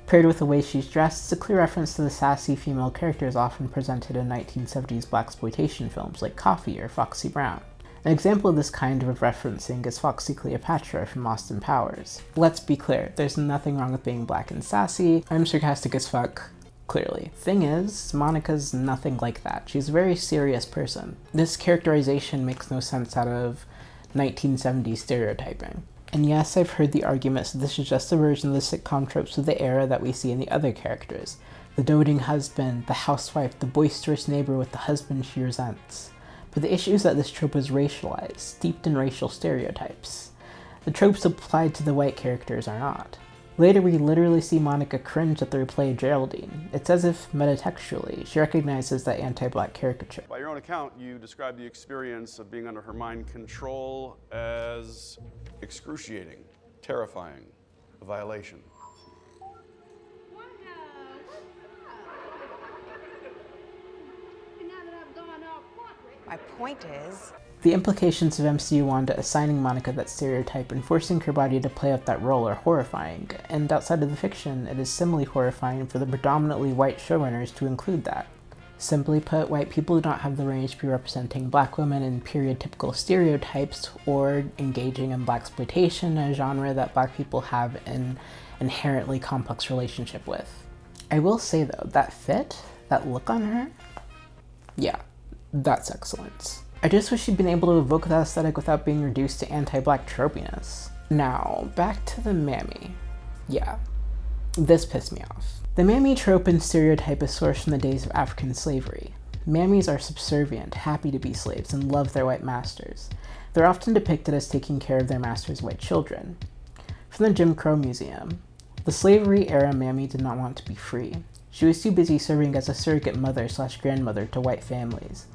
Paired with the way she's dressed, it's a clear reference to the sassy female characters often presented in 1970s blaxploitation films like Coffee or Foxy Brown. An example of this kind of referencing is Foxy Cleopatra from Austin Powers. Let's be clear, there's nothing wrong with being black and sassy. I'm sarcastic as fuck, clearly. Thing is, Monica's nothing like that. She's a very serious person. This characterization makes no sense out of 1970s stereotyping. And yes, I've heard the arguments that this is just a version of the sitcom tropes of the era that we see in the other characters. The doting husband, the housewife, the boisterous neighbor with the husband she resents. But the issue is that this trope is racialized, steeped in racial stereotypes. The tropes applied to the white characters are not. Later we literally see Monica cringe at the replay of Geraldine. It's as if, metatextually, she recognizes that anti-black caricature. By your own account, you described the experience of being under her mind control as excruciating, terrifying, a violation. My point is... The implications of MCU Wanda assigning Monica that stereotype and forcing her body to play out that role are horrifying, and outside of the fiction, it is similarly horrifying for the predominantly white showrunners to include that. Simply put, white people do not have the range to be representing black women in period-typical stereotypes or engaging in blaxploitation, a genre that black people have an inherently complex relationship with. I will say though, that fit, that look on her, yeah, that's excellent. I just wish she'd been able to evoke that aesthetic without being reduced to anti-black tropiness. Now, back to the mammy. Yeah, this pissed me off. The mammy trope and stereotype is sourced from the days of African slavery. Mammies are subservient, happy to be slaves, and love their white masters. They're often depicted as taking care of their master's white children. From the Jim Crow Museum, the slavery-era mammy did not want to be free. She was too busy serving as a surrogate mother/grandmother to white families.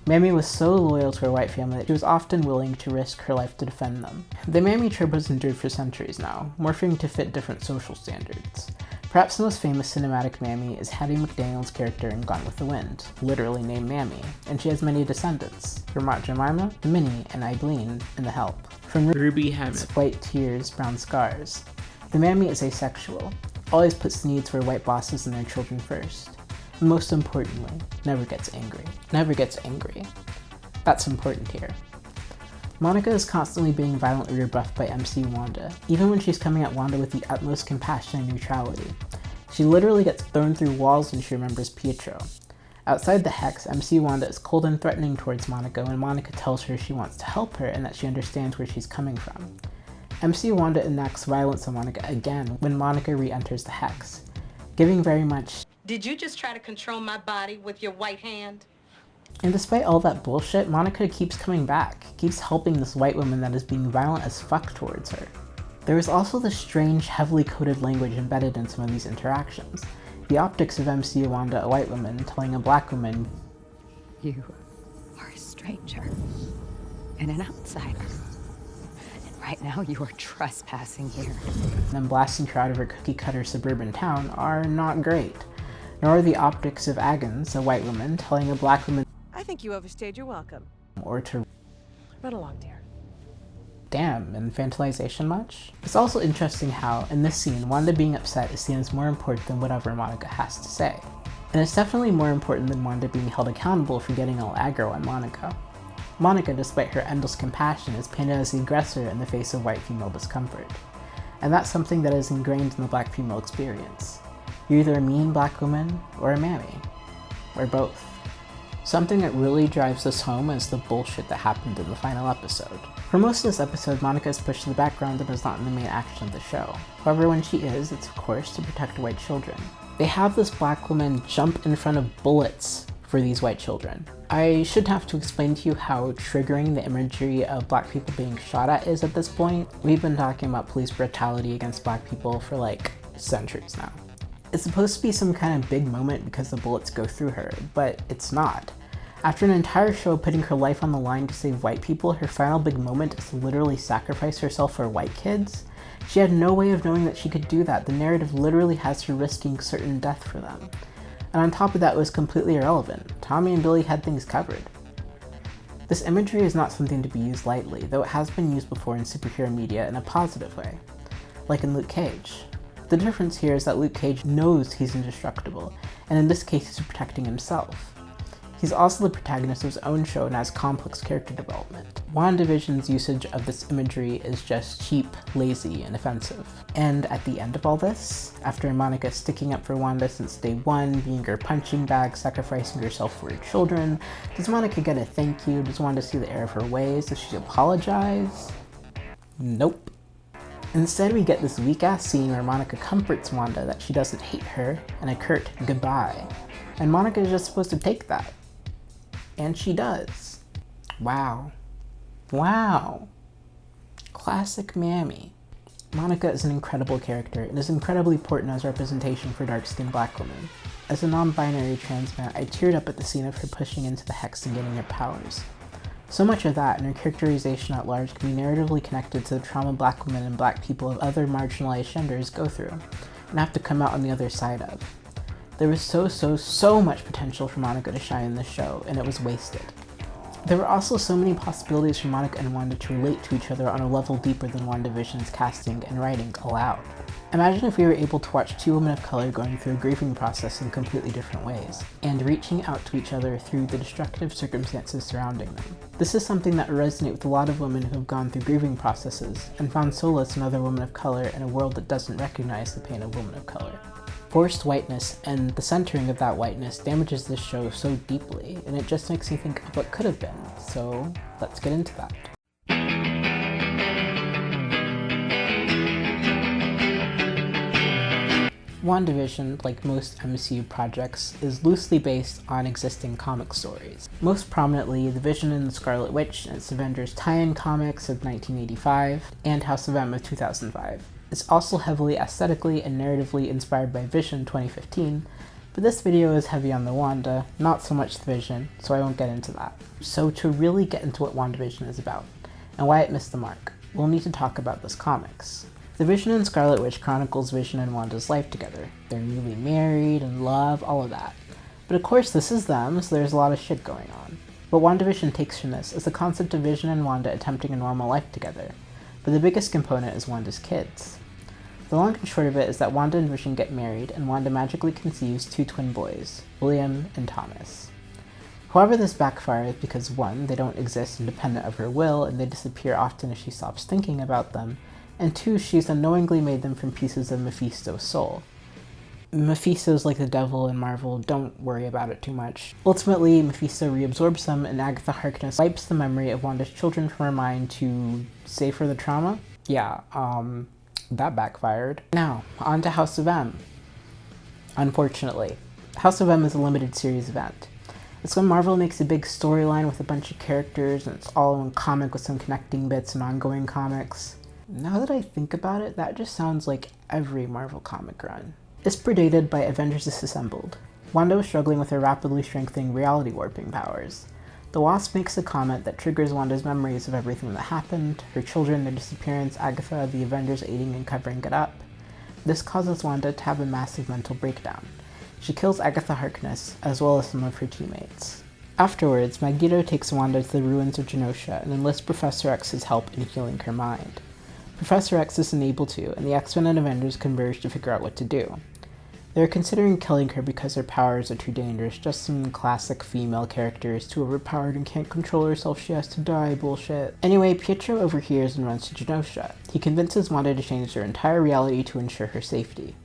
Mammy was so loyal to her white family that she was often willing to risk her life to defend them. The mammy trope has endured for centuries now, morphing to fit different social standards. Perhaps the most famous cinematic mammy is Hattie McDaniel's character in Gone with the Wind, literally named Mammy, and she has many descendants, from Aunt Jemima, Minnie, and Eileen in The Help. From Ruby Hammett, White Tears, Brown Scars. The mammy is asexual, always puts the needs for white bosses and their children first. And most importantly, never gets angry. Never gets angry. That's important here. Monica is constantly being violently rebuffed by MC Wanda, even when she's coming at Wanda with the utmost compassion and neutrality. She literally gets thrown through walls when she remembers Pietro. Outside the Hex, MC Wanda is cold and threatening towards Monica when Monica tells her she wants to help her and that she understands where she's coming from. MC Wanda enacts violence on Monica again when Monica re-enters the Hex, giving very much, Did you just try to control my body with your white hand? and despite all that bullshit, Monica keeps coming back, keeps helping this white woman that is being violent as fuck towards her. There is also the strange, heavily coded language embedded in some of these interactions. The optics of MC Wanda, a white woman, telling a black woman, You are a stranger and an outsider. And right now you are trespassing here. and then blasting her out of her cookie-cutter suburban town are not great. Nor are the optics of Agnes, a white woman, telling a black woman, I think you overstayed your welcome. or to Run along, dear. damn, infantilization much? It's also interesting how, in this scene, Wanda being upset is seen as more important than whatever Monica has to say. And it's definitely more important than Wanda being held accountable for getting all aggro on Monica. Monica, despite her endless compassion, is painted as the aggressor in the face of white female discomfort. And that's something that is ingrained in the black female experience. You're either a mean black woman or a mammy, or both. Something that really drives this home is the bullshit that happened in the final episode. For most of this episode, Monica is pushed to the background and is not in the main action of the show. However, when she is, it's of course to protect white children. They have this black woman jump in front of bullets for these white children. I shouldn't have to explain to you how triggering the imagery of black people being shot at is at this point. We've been talking about police brutality against black people for like centuries now. It's supposed to be some kind of big moment because the bullets go through her, but it's not. After an entire show putting her life on the line to save white people, her final big moment is to literally sacrifice herself for white kids. She had no way of knowing that she could do that. The narrative literally has her risking certain death for them. And on top of that, it was completely irrelevant. Tommy and Billy had things covered. This imagery is not something to be used lightly, though it has been used before in superhero media in a positive way, like in Luke Cage. The difference here is that Luke Cage knows he's indestructible, and in this case he's protecting himself. He's also the protagonist of his own show and has complex character development. WandaVision's usage of this imagery is just cheap, lazy, and offensive. And at the end of all this, after Monica sticking up for Wanda since day one, being her punching bag, sacrificing herself for her children, does Monica get a thank you? Does Wanda see the error of her ways? Does she apologize? Nope. Instead, we get this weak-ass scene where Monica comforts Wanda that she doesn't hate her, and a curt goodbye. And Monica is just supposed to take that. And she does. Wow. Wow. Classic mammy. Monica is an incredible character and is incredibly important as representation for dark-skinned black women. As a non-binary trans man, I teared up at the scene of her pushing into the hex and getting her powers. So much of that and her characterization at large can be narratively connected to the trauma black women and black people of other marginalized genders go through, and have to come out on the other side of. There was so much potential for Monica to shine in this show, and it was wasted. There were also so many possibilities for Monica and Wanda to relate to each other on a level deeper than WandaVision's casting and writing allowed. Imagine if we were able to watch two women of color going through a grieving process in completely different ways, and reaching out to each other through the destructive circumstances surrounding them. This is something that would resonate with a lot of women who have gone through grieving processes, and found solace in other women of color in a world that doesn't recognize the pain of women of color. Forced whiteness and the centering of that whiteness damages this show so deeply, and it just makes me think of what could have been, so let's get into that. WandaVision, like most MCU projects, is loosely based on existing comic stories. Most prominently, The Vision and the Scarlet Witch and its Avengers tie-in comics of 1985, and House of M of 2005. It's also heavily aesthetically and narratively inspired by Vision 2015, but this video is heavy on the Wanda, not so much the Vision, so I won't get into that. So to really get into what WandaVision is about, and why it missed the mark, we'll need to talk about this comics. The Vision and Scarlet Witch chronicles Vision and Wanda's life together. They're newly married, in love, all of that. But of course this is them, so there's a lot of shit going on. What WandaVision takes from this is the concept of Vision and Wanda attempting a normal life together, but the biggest component is Wanda's kids. The long and short of it is that Wanda and Vision get married, and Wanda magically conceives two twin boys, William and Thomas. However, this backfires because 1, they don't exist independent of her will, and they disappear often as she stops thinking about them, and 2, she's unknowingly made them from pieces of Mephisto's soul. Mephisto's like the devil in Marvel, don't worry about it too much. Ultimately, Mephisto reabsorbs them, and Agatha Harkness wipes the memory of Wanda's children from her mind to save her the trauma? Yeah, that backfired. Now, on to House of M. Unfortunately, House of M is a limited series event. It's when Marvel makes a big storyline with a bunch of characters, and it's all in one comic with some connecting bits and ongoing comics. Now that I think about it, that just sounds like every Marvel comic run. It's predated by Avengers Disassembled. Wanda was struggling with her rapidly strengthening reality warping powers. The Wasp makes a comment that triggers Wanda's memories of everything that happened, her children, their disappearance, Agatha, the Avengers aiding and covering it up. This causes Wanda to have a massive mental breakdown. She kills Agatha Harkness, as well as some of her teammates. Afterwards, Magneto takes Wanda to the ruins of Genosha and enlists Professor X's help in healing her mind. Professor X is unable to, and the X-Men and Avengers converge to figure out what to do. They're considering killing her because her powers are too dangerous, just some classic female character is too overpowered and can't control herself, she has to die bullshit. Anyway, Pietro overhears and runs to Genosha. He convinces Wanda to change their entire reality to ensure her safety.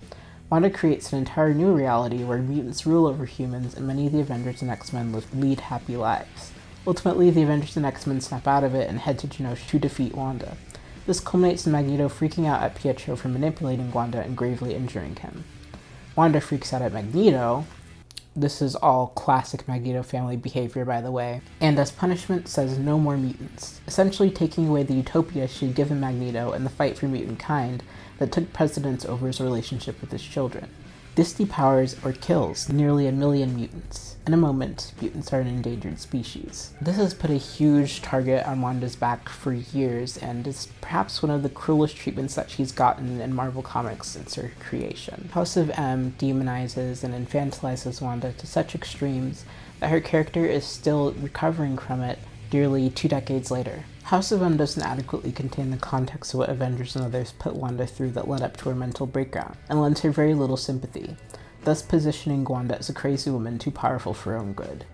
Wanda creates an entire new reality where mutants rule over humans and many of the Avengers and X-Men lead happy lives. Ultimately, the Avengers and X-Men snap out of it and head to Genosha to defeat Wanda. This culminates in Magneto freaking out at Pietro for manipulating Wanda and gravely injuring him. Wanda freaks out at Magneto. This is all classic Magneto family behavior, by the way, and as punishment says no more mutants, essentially taking away the utopia she had given Magneto and the fight for mutant kind that took precedence over his relationship with his children. This depowers or kills nearly 1 million mutants. In a moment, mutants are an endangered species. This has put a huge target on Wanda's back for years, and is perhaps one of the cruelest treatments that she's gotten in Marvel Comics since her creation. House of M demonizes and infantilizes Wanda to such extremes that her character is still recovering from it nearly 2 decades later. House of M doesn't adequately contain the context of what Avengers and others put Wanda through that led up to her mental breakdown, and lends her very little sympathy, thus positioning Wanda as a crazy woman too powerful for her own good.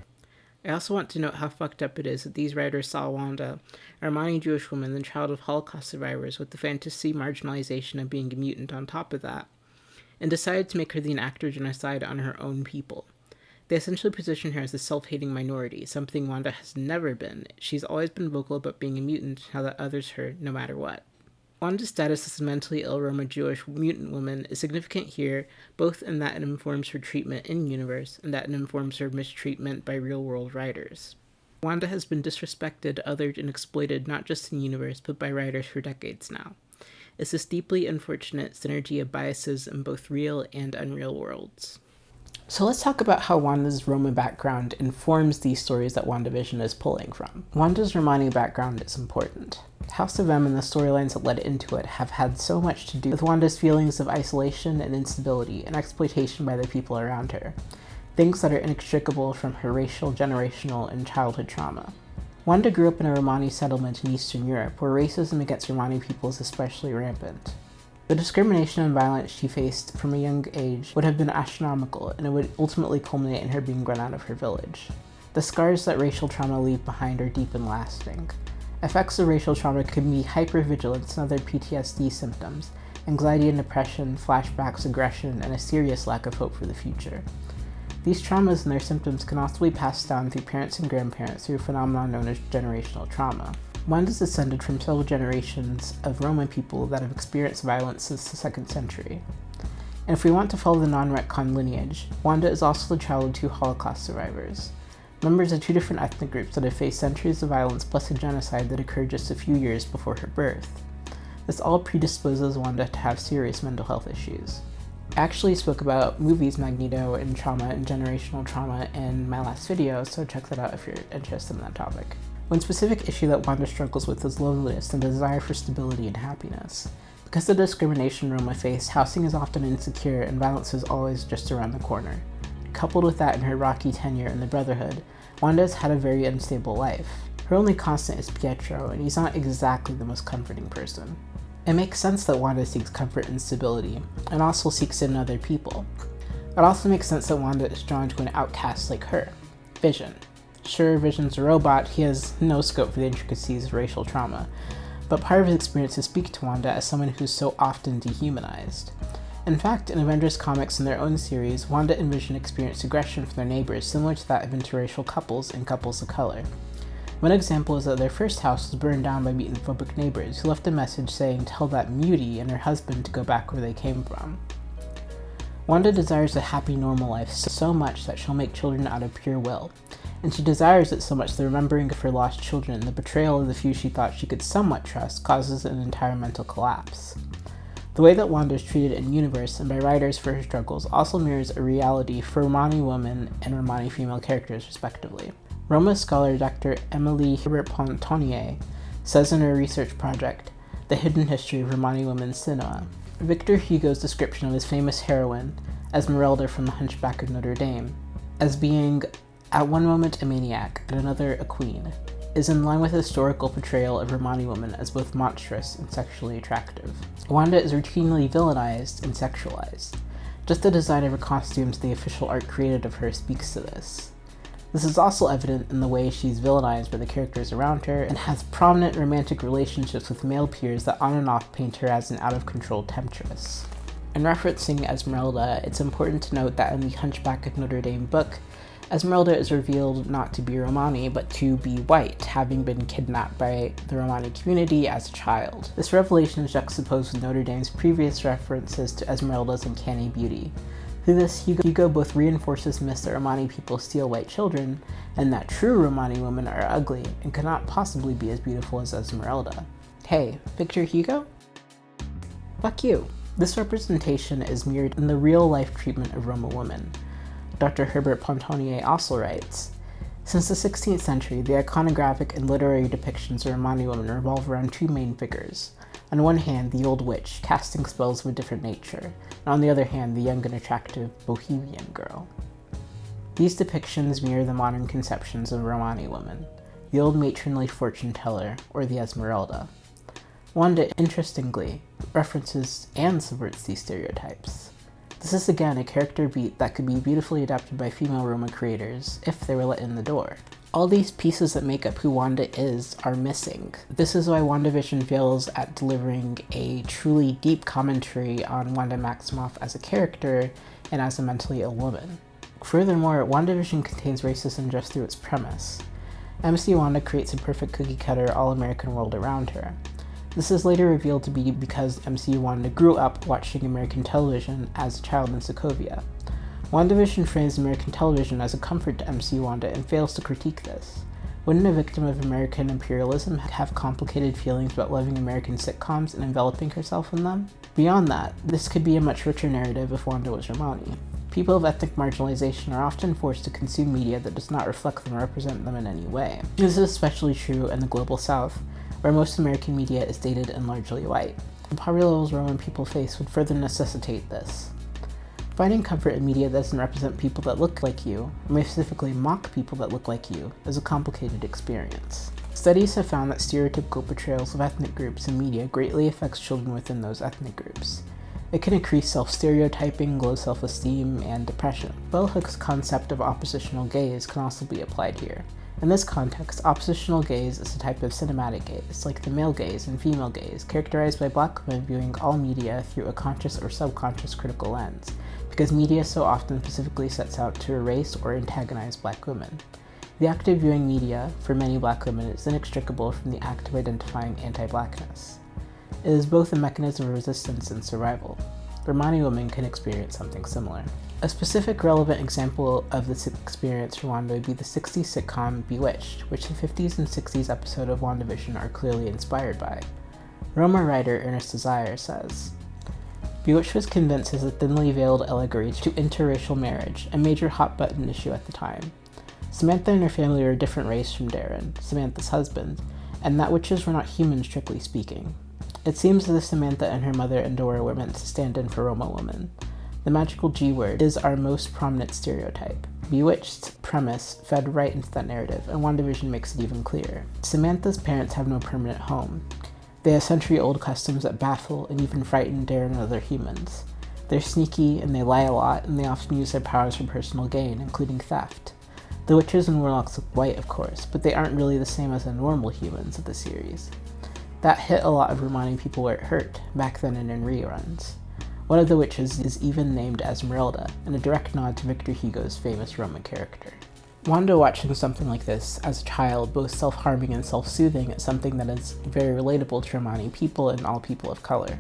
I also want to note how fucked up it is that these writers saw Wanda, a Romani Jewish woman and child of Holocaust survivors with the fantasy marginalization of being a mutant on top of that, and decided to make her the enactor of genocide on her own people. They essentially position her as a self-hating minority, something Wanda has never been. She's always been vocal about being a mutant, how that others her no matter what. Wanda's status as a mentally ill Roma Jewish mutant woman is significant here, both in that it informs her treatment in-universe, and that it informs her mistreatment by real-world writers. Wanda has been disrespected, othered, and exploited not just in universe, but by writers for decades now. It's this deeply unfortunate synergy of biases in both real and unreal worlds. So let's talk about how Wanda's Roma background informs these stories that WandaVision is pulling from. Wanda's Romani background is important. House of M and the storylines that led into it have had so much to do with Wanda's feelings of isolation and instability and exploitation by the people around her, things that are inextricable from her racial, generational, and childhood trauma. Wanda grew up in a Romani settlement in Eastern Europe, where racism against Romani people is especially rampant. The discrimination and violence she faced from a young age would have been astronomical, and it would ultimately culminate in her being run out of her village. The scars that racial trauma leave behind are deep and lasting. Effects of racial trauma can be hypervigilance and other PTSD symptoms, anxiety and depression, flashbacks, aggression, and a serious lack of hope for the future. These traumas and their symptoms can also be passed down through parents and grandparents through a phenomenon known as generational trauma. Wanda's descended from several generations of Roma people that have experienced violence since the 2nd century. And if we want to follow the non-retcon lineage, Wanda is also the child of 2 Holocaust survivors, members of 2 different ethnic groups that have faced centuries of violence plus a genocide that occurred just a few years before her birth. This all predisposes Wanda to have serious mental health issues. I actually spoke about movies, Magneto, and trauma and generational trauma in my last video, so check that out if you're interested in that topic. One specific issue that Wanda struggles with is loneliness and desire for stability and happiness. Because of the discrimination Roma face, housing is often insecure and violence is always just around the corner. Coupled with that and her rocky tenure in the Brotherhood, Wanda has had a very unstable life. Her only constant is Pietro, and he's not exactly the most comforting person. It makes sense that Wanda seeks comfort and stability, and also seeks it in other people. It also makes sense that Wanda is drawn to an outcast like her, Vision. Sure, Vision's a robot, he has no scope for the intricacies of racial trauma, but part of his experiences speak to Wanda as someone who's so often dehumanized. In fact, in Avengers comics and their own series, Wanda and Vision experienced aggression from their neighbors similar to that of interracial couples and couples of color. One example is that their first house was burned down by mutant-phobic neighbors who left a message saying tell that mutie and her husband to go back where they came from. Wanda desires a happy, normal life so much that she'll make children out of pure will. And she desires it so much the remembering of her lost children and the betrayal of the few she thought she could somewhat trust causes an entire mental collapse. The way that Wanda is treated in universe and by writers for her struggles also mirrors a reality for Romani women and Romani female characters respectively. Roma scholar Dr. Emily Herbert-Pontonier says in her research project, The Hidden History of Romani Women's Cinema, Victor Hugo's description of his famous heroine, Esmeralda from The Hunchback of Notre Dame, as being at one moment a maniac, at another a queen, is in line with the historical portrayal of Romani women as both monstrous and sexually attractive. Wanda is routinely villainized and sexualized. Just the design of her costumes, the official art created of her, speaks to this. This is also evident in the way she's villainized by the characters around her, and has prominent romantic relationships with male peers that on and off paint her as an out-of-control temptress. In referencing Esmeralda, it's important to note that in the Hunchback of Notre Dame book, Esmeralda is revealed not to be Romani, but to be white, having been kidnapped by the Romani community as a child. This revelation is juxtaposed with Notre Dame's previous references to Esmeralda's uncanny beauty. Through this, Hugo both reinforces myths that Romani people steal white children, and that true Romani women are ugly and cannot possibly be as beautiful as Esmeralda. Hey, Victor Hugo? Fuck you. This representation is mirrored in the real-life treatment of Roma women. Dr. Herbert Pontonnier also writes, "Since the 16th century, the iconographic and literary depictions of Romani women revolve around two main figures. On one hand, the old witch, casting spells of a different nature, and on the other hand, the young and attractive bohemian girl." These depictions mirror the modern conceptions of Romani women, the old matronly fortune teller, or the Esmeralda. Wanda, interestingly, references and subverts these stereotypes. This is again a character beat that could be beautifully adapted by female Roma creators if they were let in the door. All these pieces that make up who Wanda is are missing. This is why WandaVision fails at delivering a truly deep commentary on Wanda Maximoff as a character and as a mentally ill woman. Furthermore, WandaVision contains racism just through its premise. MC Wanda creates a perfect cookie-cutter all-American world around her. This is later revealed to be because MC Wanda grew up watching American television as a child in Sokovia. WandaVision frames American television as a comfort to MC Wanda and fails to critique this. Wouldn't a victim of American imperialism have complicated feelings about loving American sitcoms and enveloping herself in them? Beyond that, this could be a much richer narrative if Wanda was Romani. People of ethnic marginalization are often forced to consume media that does not reflect them or represent them in any way. This is especially true in the global south, where most American media is dated and largely white. The poverty levels Roman people face would further necessitate this. Finding comfort in media that doesn't represent people that look like you, or more specifically mock people that look like you, is a complicated experience. Studies have found that stereotypical portrayals of ethnic groups in media greatly affects children within those ethnic groups. It can increase self-stereotyping, low self-esteem, and depression. Bell Hook's concept of oppositional gaze can also be applied here. In this context, oppositional gaze is a type of cinematic gaze, like the male gaze and female gaze, characterized by Black women viewing all media through a conscious or subconscious critical lens, because media so often specifically sets out to erase or antagonize Black women. The act of viewing media, for many Black women, is inextricable from the act of identifying anti-Blackness. It is both a mechanism of resistance and survival. Romani women can experience something similar. A specific relevant example of this experience for Wanda would be the 60s sitcom Bewitched, which the 50s and 60s episode of WandaVision are clearly inspired by. Roma writer Ernest Desire says, "Bewitched was convinced as a thinly veiled allegory to interracial marriage, a major hot-button issue at the time. Samantha and her family were a different race from Darren, Samantha's husband, and that witches were not human strictly speaking. It seems as if Samantha and her mother Endora were meant to stand in for Roma women. The magical G word is our most prominent stereotype. Bewitched's premise fed right into that narrative, and WandaVision makes it even clearer. Samantha's parents have no permanent home. They have century-old customs that baffle and even frighten Darren and other humans. They're sneaky, and they lie a lot, and they often use their powers for personal gain, including theft. The witches and warlocks look white, of course, but they aren't really the same as the normal humans of the series. That hit a lot of Romani people where it hurt, back then and in reruns. One of the witches is even named Esmeralda, in a direct nod to Victor Hugo's famous Roman character. Wanda watching something like this as a child, both self-harming and self-soothing, is something that is very relatable to Romani people and all people of color.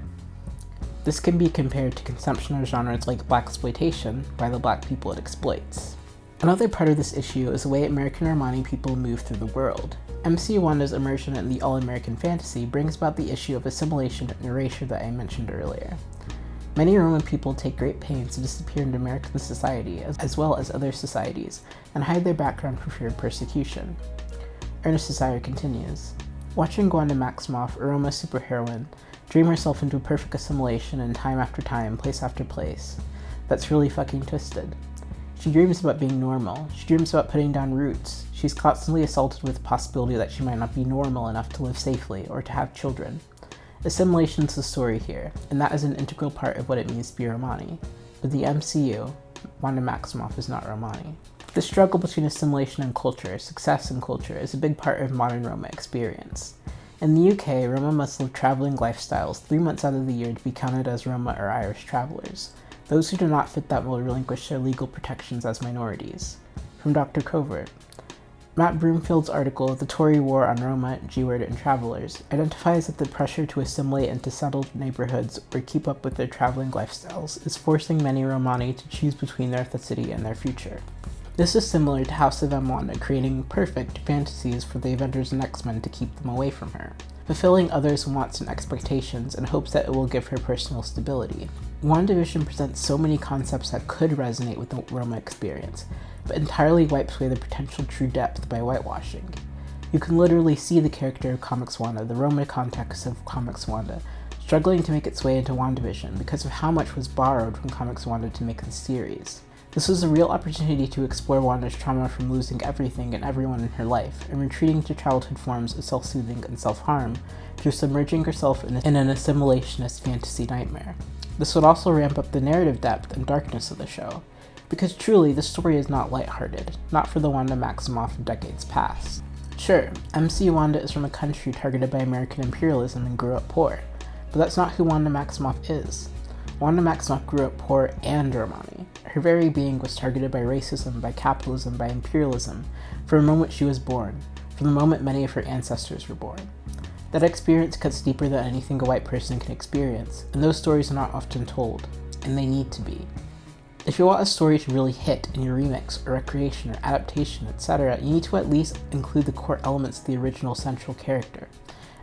This can be compared to consumption of genres like blaxploitation by the Black people it exploits. Another part of this issue is the way American Romani people move through the world. MC Wanda's immersion in the all-American fantasy brings about the issue of assimilation and erasure that I mentioned earlier. Many Roman people take great pains to disappear into American society, as well as other societies, and hide their background for fear of persecution. Ernest Desire continues, "Watching Wanda Maximoff, a Roma superheroine, dream herself into a perfect assimilation in time after time, place after place, that's really fucking twisted. She dreams about being normal. She dreams about putting down roots. She's constantly assaulted with the possibility that she might not be normal enough to live safely or to have children. Assimilation's the story here, and that is an integral part of what it means to be Romani. With the MCU, Wanda Maximoff is not Romani. The struggle between assimilation and culture, success and culture, is a big part of modern Roma experience. In the UK, Roma must live traveling lifestyles 3 months out of the year to be counted as Roma or Irish travelers. Those who do not fit that will relinquish their legal protections as minorities. From Dr. Covert. Matt Broomfield's article, The Tory War on Roma, G-Word, and Travelers, identifies that the pressure to assimilate into settled neighborhoods or keep up with their traveling lifestyles is forcing many Romani to choose between their ethnicity and their future. This is similar to House of M. Wanda creating perfect fantasies for the Avengers and X-Men to keep them away from her, fulfilling others' wants and expectations in hopes that it will give her personal stability. WandaVision presents so many concepts that could resonate with the Roma experience, but entirely wipes away the potential true depth by whitewashing. You can literally see the character of Comics Wanda, the Roma context of Comics Wanda, struggling to make its way into WandaVision because of how much was borrowed from Comics Wanda to make the series. This was a real opportunity to explore Wanda's trauma from losing everything and everyone in her life, and retreating to childhood forms of self-soothing and self-harm through submerging herself in an assimilationist fantasy nightmare. This would also ramp up the narrative depth and darkness of the show, because truly, the story is not lighthearted, not for the Wanda Maximoff of decades past. Sure, MC Wanda is from a country targeted by American imperialism and grew up poor, but that's not who Wanda Maximoff is. Wanda Maximoff grew up poor and Romani. Her very being was targeted by racism, by capitalism, by imperialism, from the moment she was born, from the moment many of her ancestors were born. That experience cuts deeper than anything a white person can experience, and those stories are not often told, and they need to be. If you want a story to really hit in your remix, or recreation, or adaptation, etc., you need to at least include the core elements of the original central character.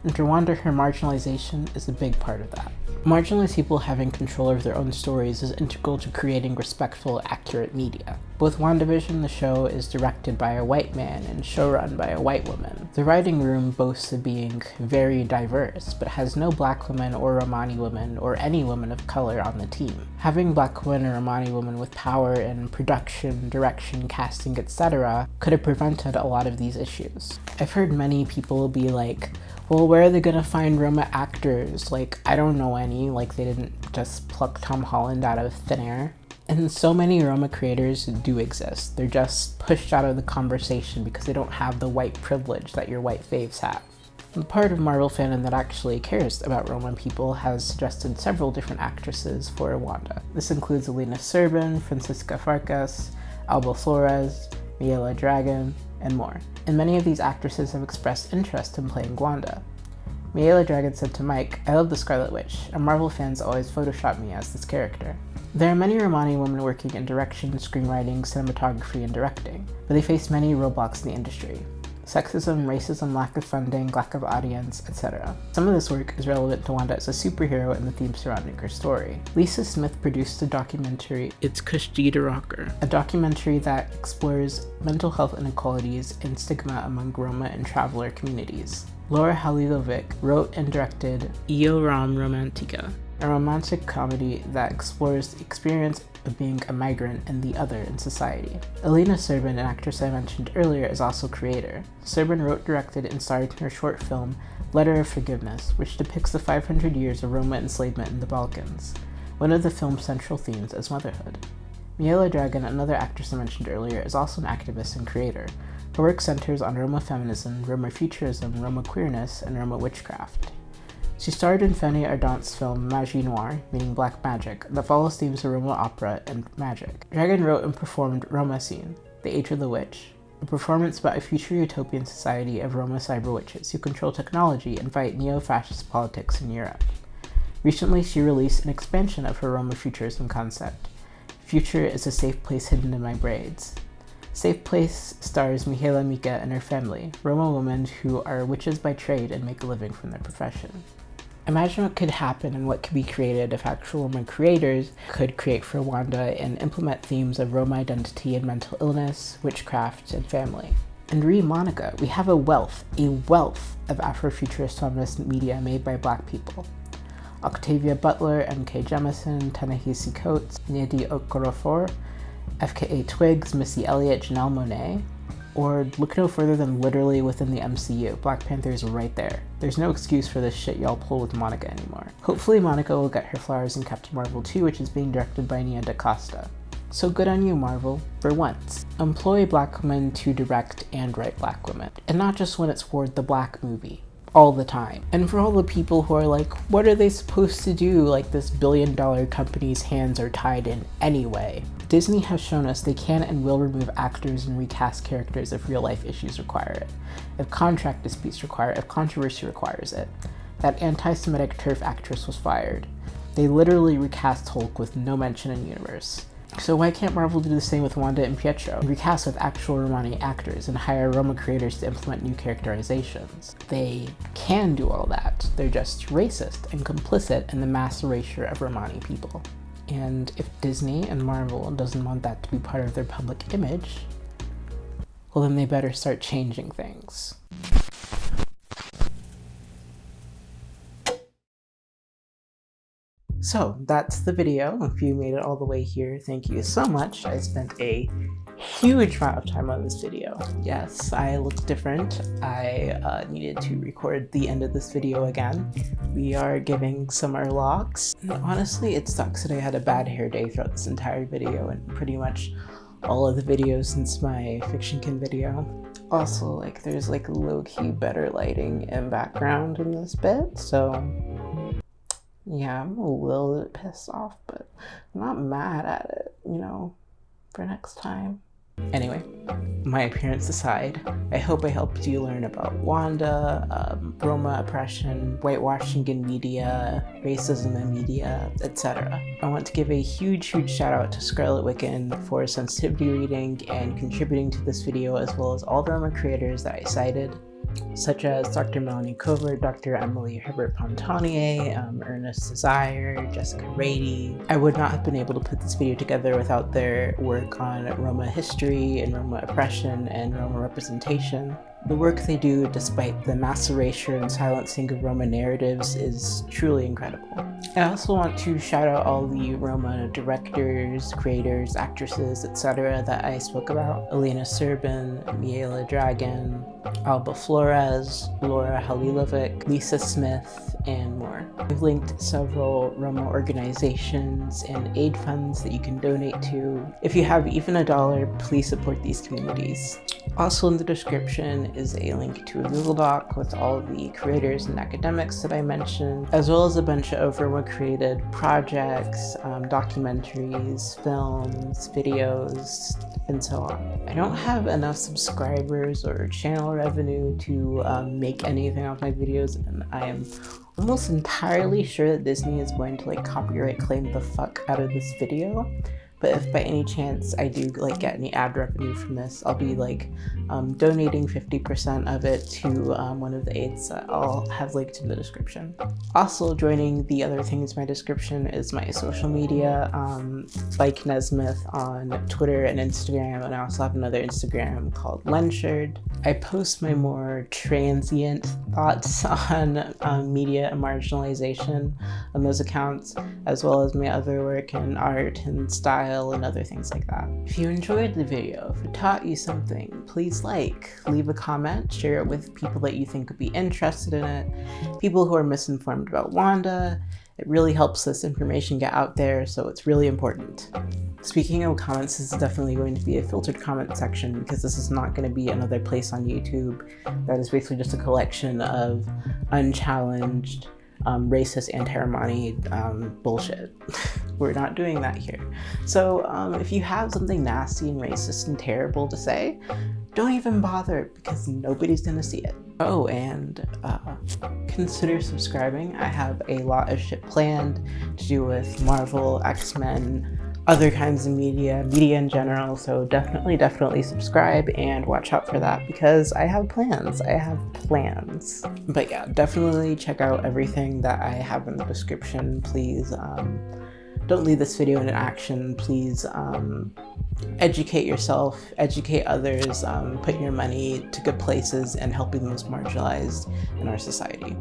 And for Wanda, her marginalization is a big part of that. Marginalized people having control over their own stories is integral to creating respectful, accurate media. With WandaVision, the show is directed by a white man and showrun by a white woman. The writing room boasts of being very diverse, but has no black women or Romani women or any women of color on the team. Having black women or Romani women with power in production, direction, casting, etc. could have prevented a lot of these issues. I've heard many people be like, well, where are they gonna find Roma actors? Like, I don't know any, like they didn't just pluck Tom Holland out of thin air. And so many Roma creators do exist. They're just pushed out of the conversation because they don't have the white privilege that your white faves have. The part of Marvel fandom that actually cares about Roma people has suggested several different actresses for Wanda. This includes Elena Serban, Francisca Farkas, Alba Flores, Miela Dragon, and more. And many of these actresses have expressed interest in playing Wanda. Miela Dragon said to Mike, "I love the Scarlet Witch, and Marvel fans always Photoshop me as this character." There are many Romani women working in direction, screenwriting, cinematography, and directing, but they face many roadblocks in the industry. Sexism, racism, lack of funding, lack of audience, etc. Some of this work is relevant to Wanda as a superhero and the themes surrounding her story. Lisa Smith produced the documentary It's Kashida Rocker, a documentary that explores mental health inequalities and stigma among Roma and traveler communities. Laura Halilovic wrote and directed Io Ram Romantica, a romantic comedy that explores the experience of being a migrant and the other in society. Elena Serban, an actress I mentioned earlier, is also creator. Serban wrote, directed, and starred in her short film Letter of Forgiveness, which depicts the 500 years of Roma enslavement in the Balkans. One of the film's central themes is motherhood. Miela Dragon, another actress I mentioned earlier, is also an activist and creator. Her work centers on Roma feminism, Roma futurism, Roma queerness, and Roma witchcraft. She starred in Fanny Ardant's film Magie Noire, meaning black magic, that follows themes of Roma opera and magic. Dragon wrote and performed Roma Scene, The Age of the Witch, a performance about a future utopian society of Roma cyber witches who control technology and fight neo-fascist politics in Europe. Recently, she released an expansion of her Roma futurism concept. Future is a safe place hidden in my braids. Safe Place stars Mihaela Mika and her family, Roma women who are witches by trade and make a living from their profession. Imagine what could happen and what could be created if actual Roma creators could create for Wanda and implement themes of Roma identity and mental illness, witchcraft, and family. And re Monica, we have a wealth of Afrofuturist feminist media made by Black people. Octavia Butler, M.K. Jemison, Ta-Nehisi Coates, Nnedi Okorafor, FKA Twigs, Missy Elliott, Janelle Monáe. Or look no further than literally within the MCU. Black Panther is right there. There's no excuse for this shit y'all pull with Monica anymore. Hopefully Monica will get her flowers in Captain Marvel 2, which is being directed by Nia DaCosta. So good on you, Marvel, for once. Employ black women to direct and write black women. And not just when it's for the black movie. All the time. And for all the people who are like, what are they supposed to do? Like, this billion-dollar company's hands are tied in anyway. Disney has shown us they can and will remove actors and recast characters if real-life issues require it. If contract disputes require it, if controversy requires it. That anti-Semitic TERF actress was fired. They literally recast Hulk with no mention in universe. So why can't Marvel do the same with Wanda and Pietro? Recast with actual Romani actors and hire Roma creators to implement new characterizations. They can do all that. They're just racist and complicit in the mass erasure of Romani people. And if Disney and Marvel doesn't want that to be part of their public image, well then they better start changing things. So that's the video. If you made it all the way here, thank you so much. I spent a huge amount of time on this video. Yes, I look different. I needed to record the end of this video again. We are giving summer locks. And honestly, it sucks that I had a bad hair day throughout this entire video and pretty much all of the videos since my FictionKin video. Also, like, there's like low-key better lighting and background in this bit, so yeah, I'm a little bit pissed off, but I'm not mad at it, you know, for next time. Anyway, my appearance aside, I hope I helped you learn about Wanda, Roma oppression, whitewashing in media, racism in media, etc. I want to give a huge shout out to Scarlet Wiccan for sensitivity reading and contributing to this video, as well as all the Roma creators that I cited, such as Dr. Melanie Covert, Dr. Emily Herbert Pontanier, Ernest Desire, Jessica Rady. I would not have been able to put this video together without their work on Roma history and Roma oppression and Roma representation. The work they do, despite the mass erasure and silencing of Roma narratives, is truly incredible. I also want to shout out all the Roma directors, creators, actresses, etc. that I spoke about. Elena Serbin, Miela Dragon, Alba Flores, Laura Halilovic, Lisa Smith, and more. I've linked several Roma organizations and aid funds that you can donate to. If you have even $1, please support these communities. Also in the description is a link to a Google Doc with all of the creators and academics that I mentioned, as well as a bunch of Roma-created projects, documentaries, films, videos, and so on. I don't have enough subscribers or channel revenue to make anything off my videos, and I am almost entirely sure that Disney is going to like copyright claim the fuck out of this video. But if by any chance I do like get any ad revenue from this, I'll be like donating 50% of it to one of the aids that I'll have linked in the description. Also joining the other things in my description is my social media, like Nesmith on Twitter and Instagram, and I also have another Instagram called Lenshard. I post my more transient thoughts on media and marginalization on those accounts, as well as my other work in art and style and other things like that. If you enjoyed the video, if it taught you something, please leave a comment, share it with people that you think would be interested in it, people who are misinformed about Wanda. It really helps this information get out there, so it's really important. Speaking of comments, this is definitely going to be a filtered comment section because this is not going to be another place on YouTube that is basically just a collection of unchallenged racist anti-Romani bullshit. We're not doing that here. So if you have something nasty and racist and terrible to say, don't even bother because nobody's gonna see it. Oh, and consider subscribing. I have a lot of shit planned to do with Marvel, X-Men, other kinds of media in general, so definitely subscribe and watch out for that because I have plans. But yeah, definitely check out everything that I have in the description. Please don't leave this video in inaction. Please educate yourself, educate others, put your money to good places and helping the most marginalized in our society.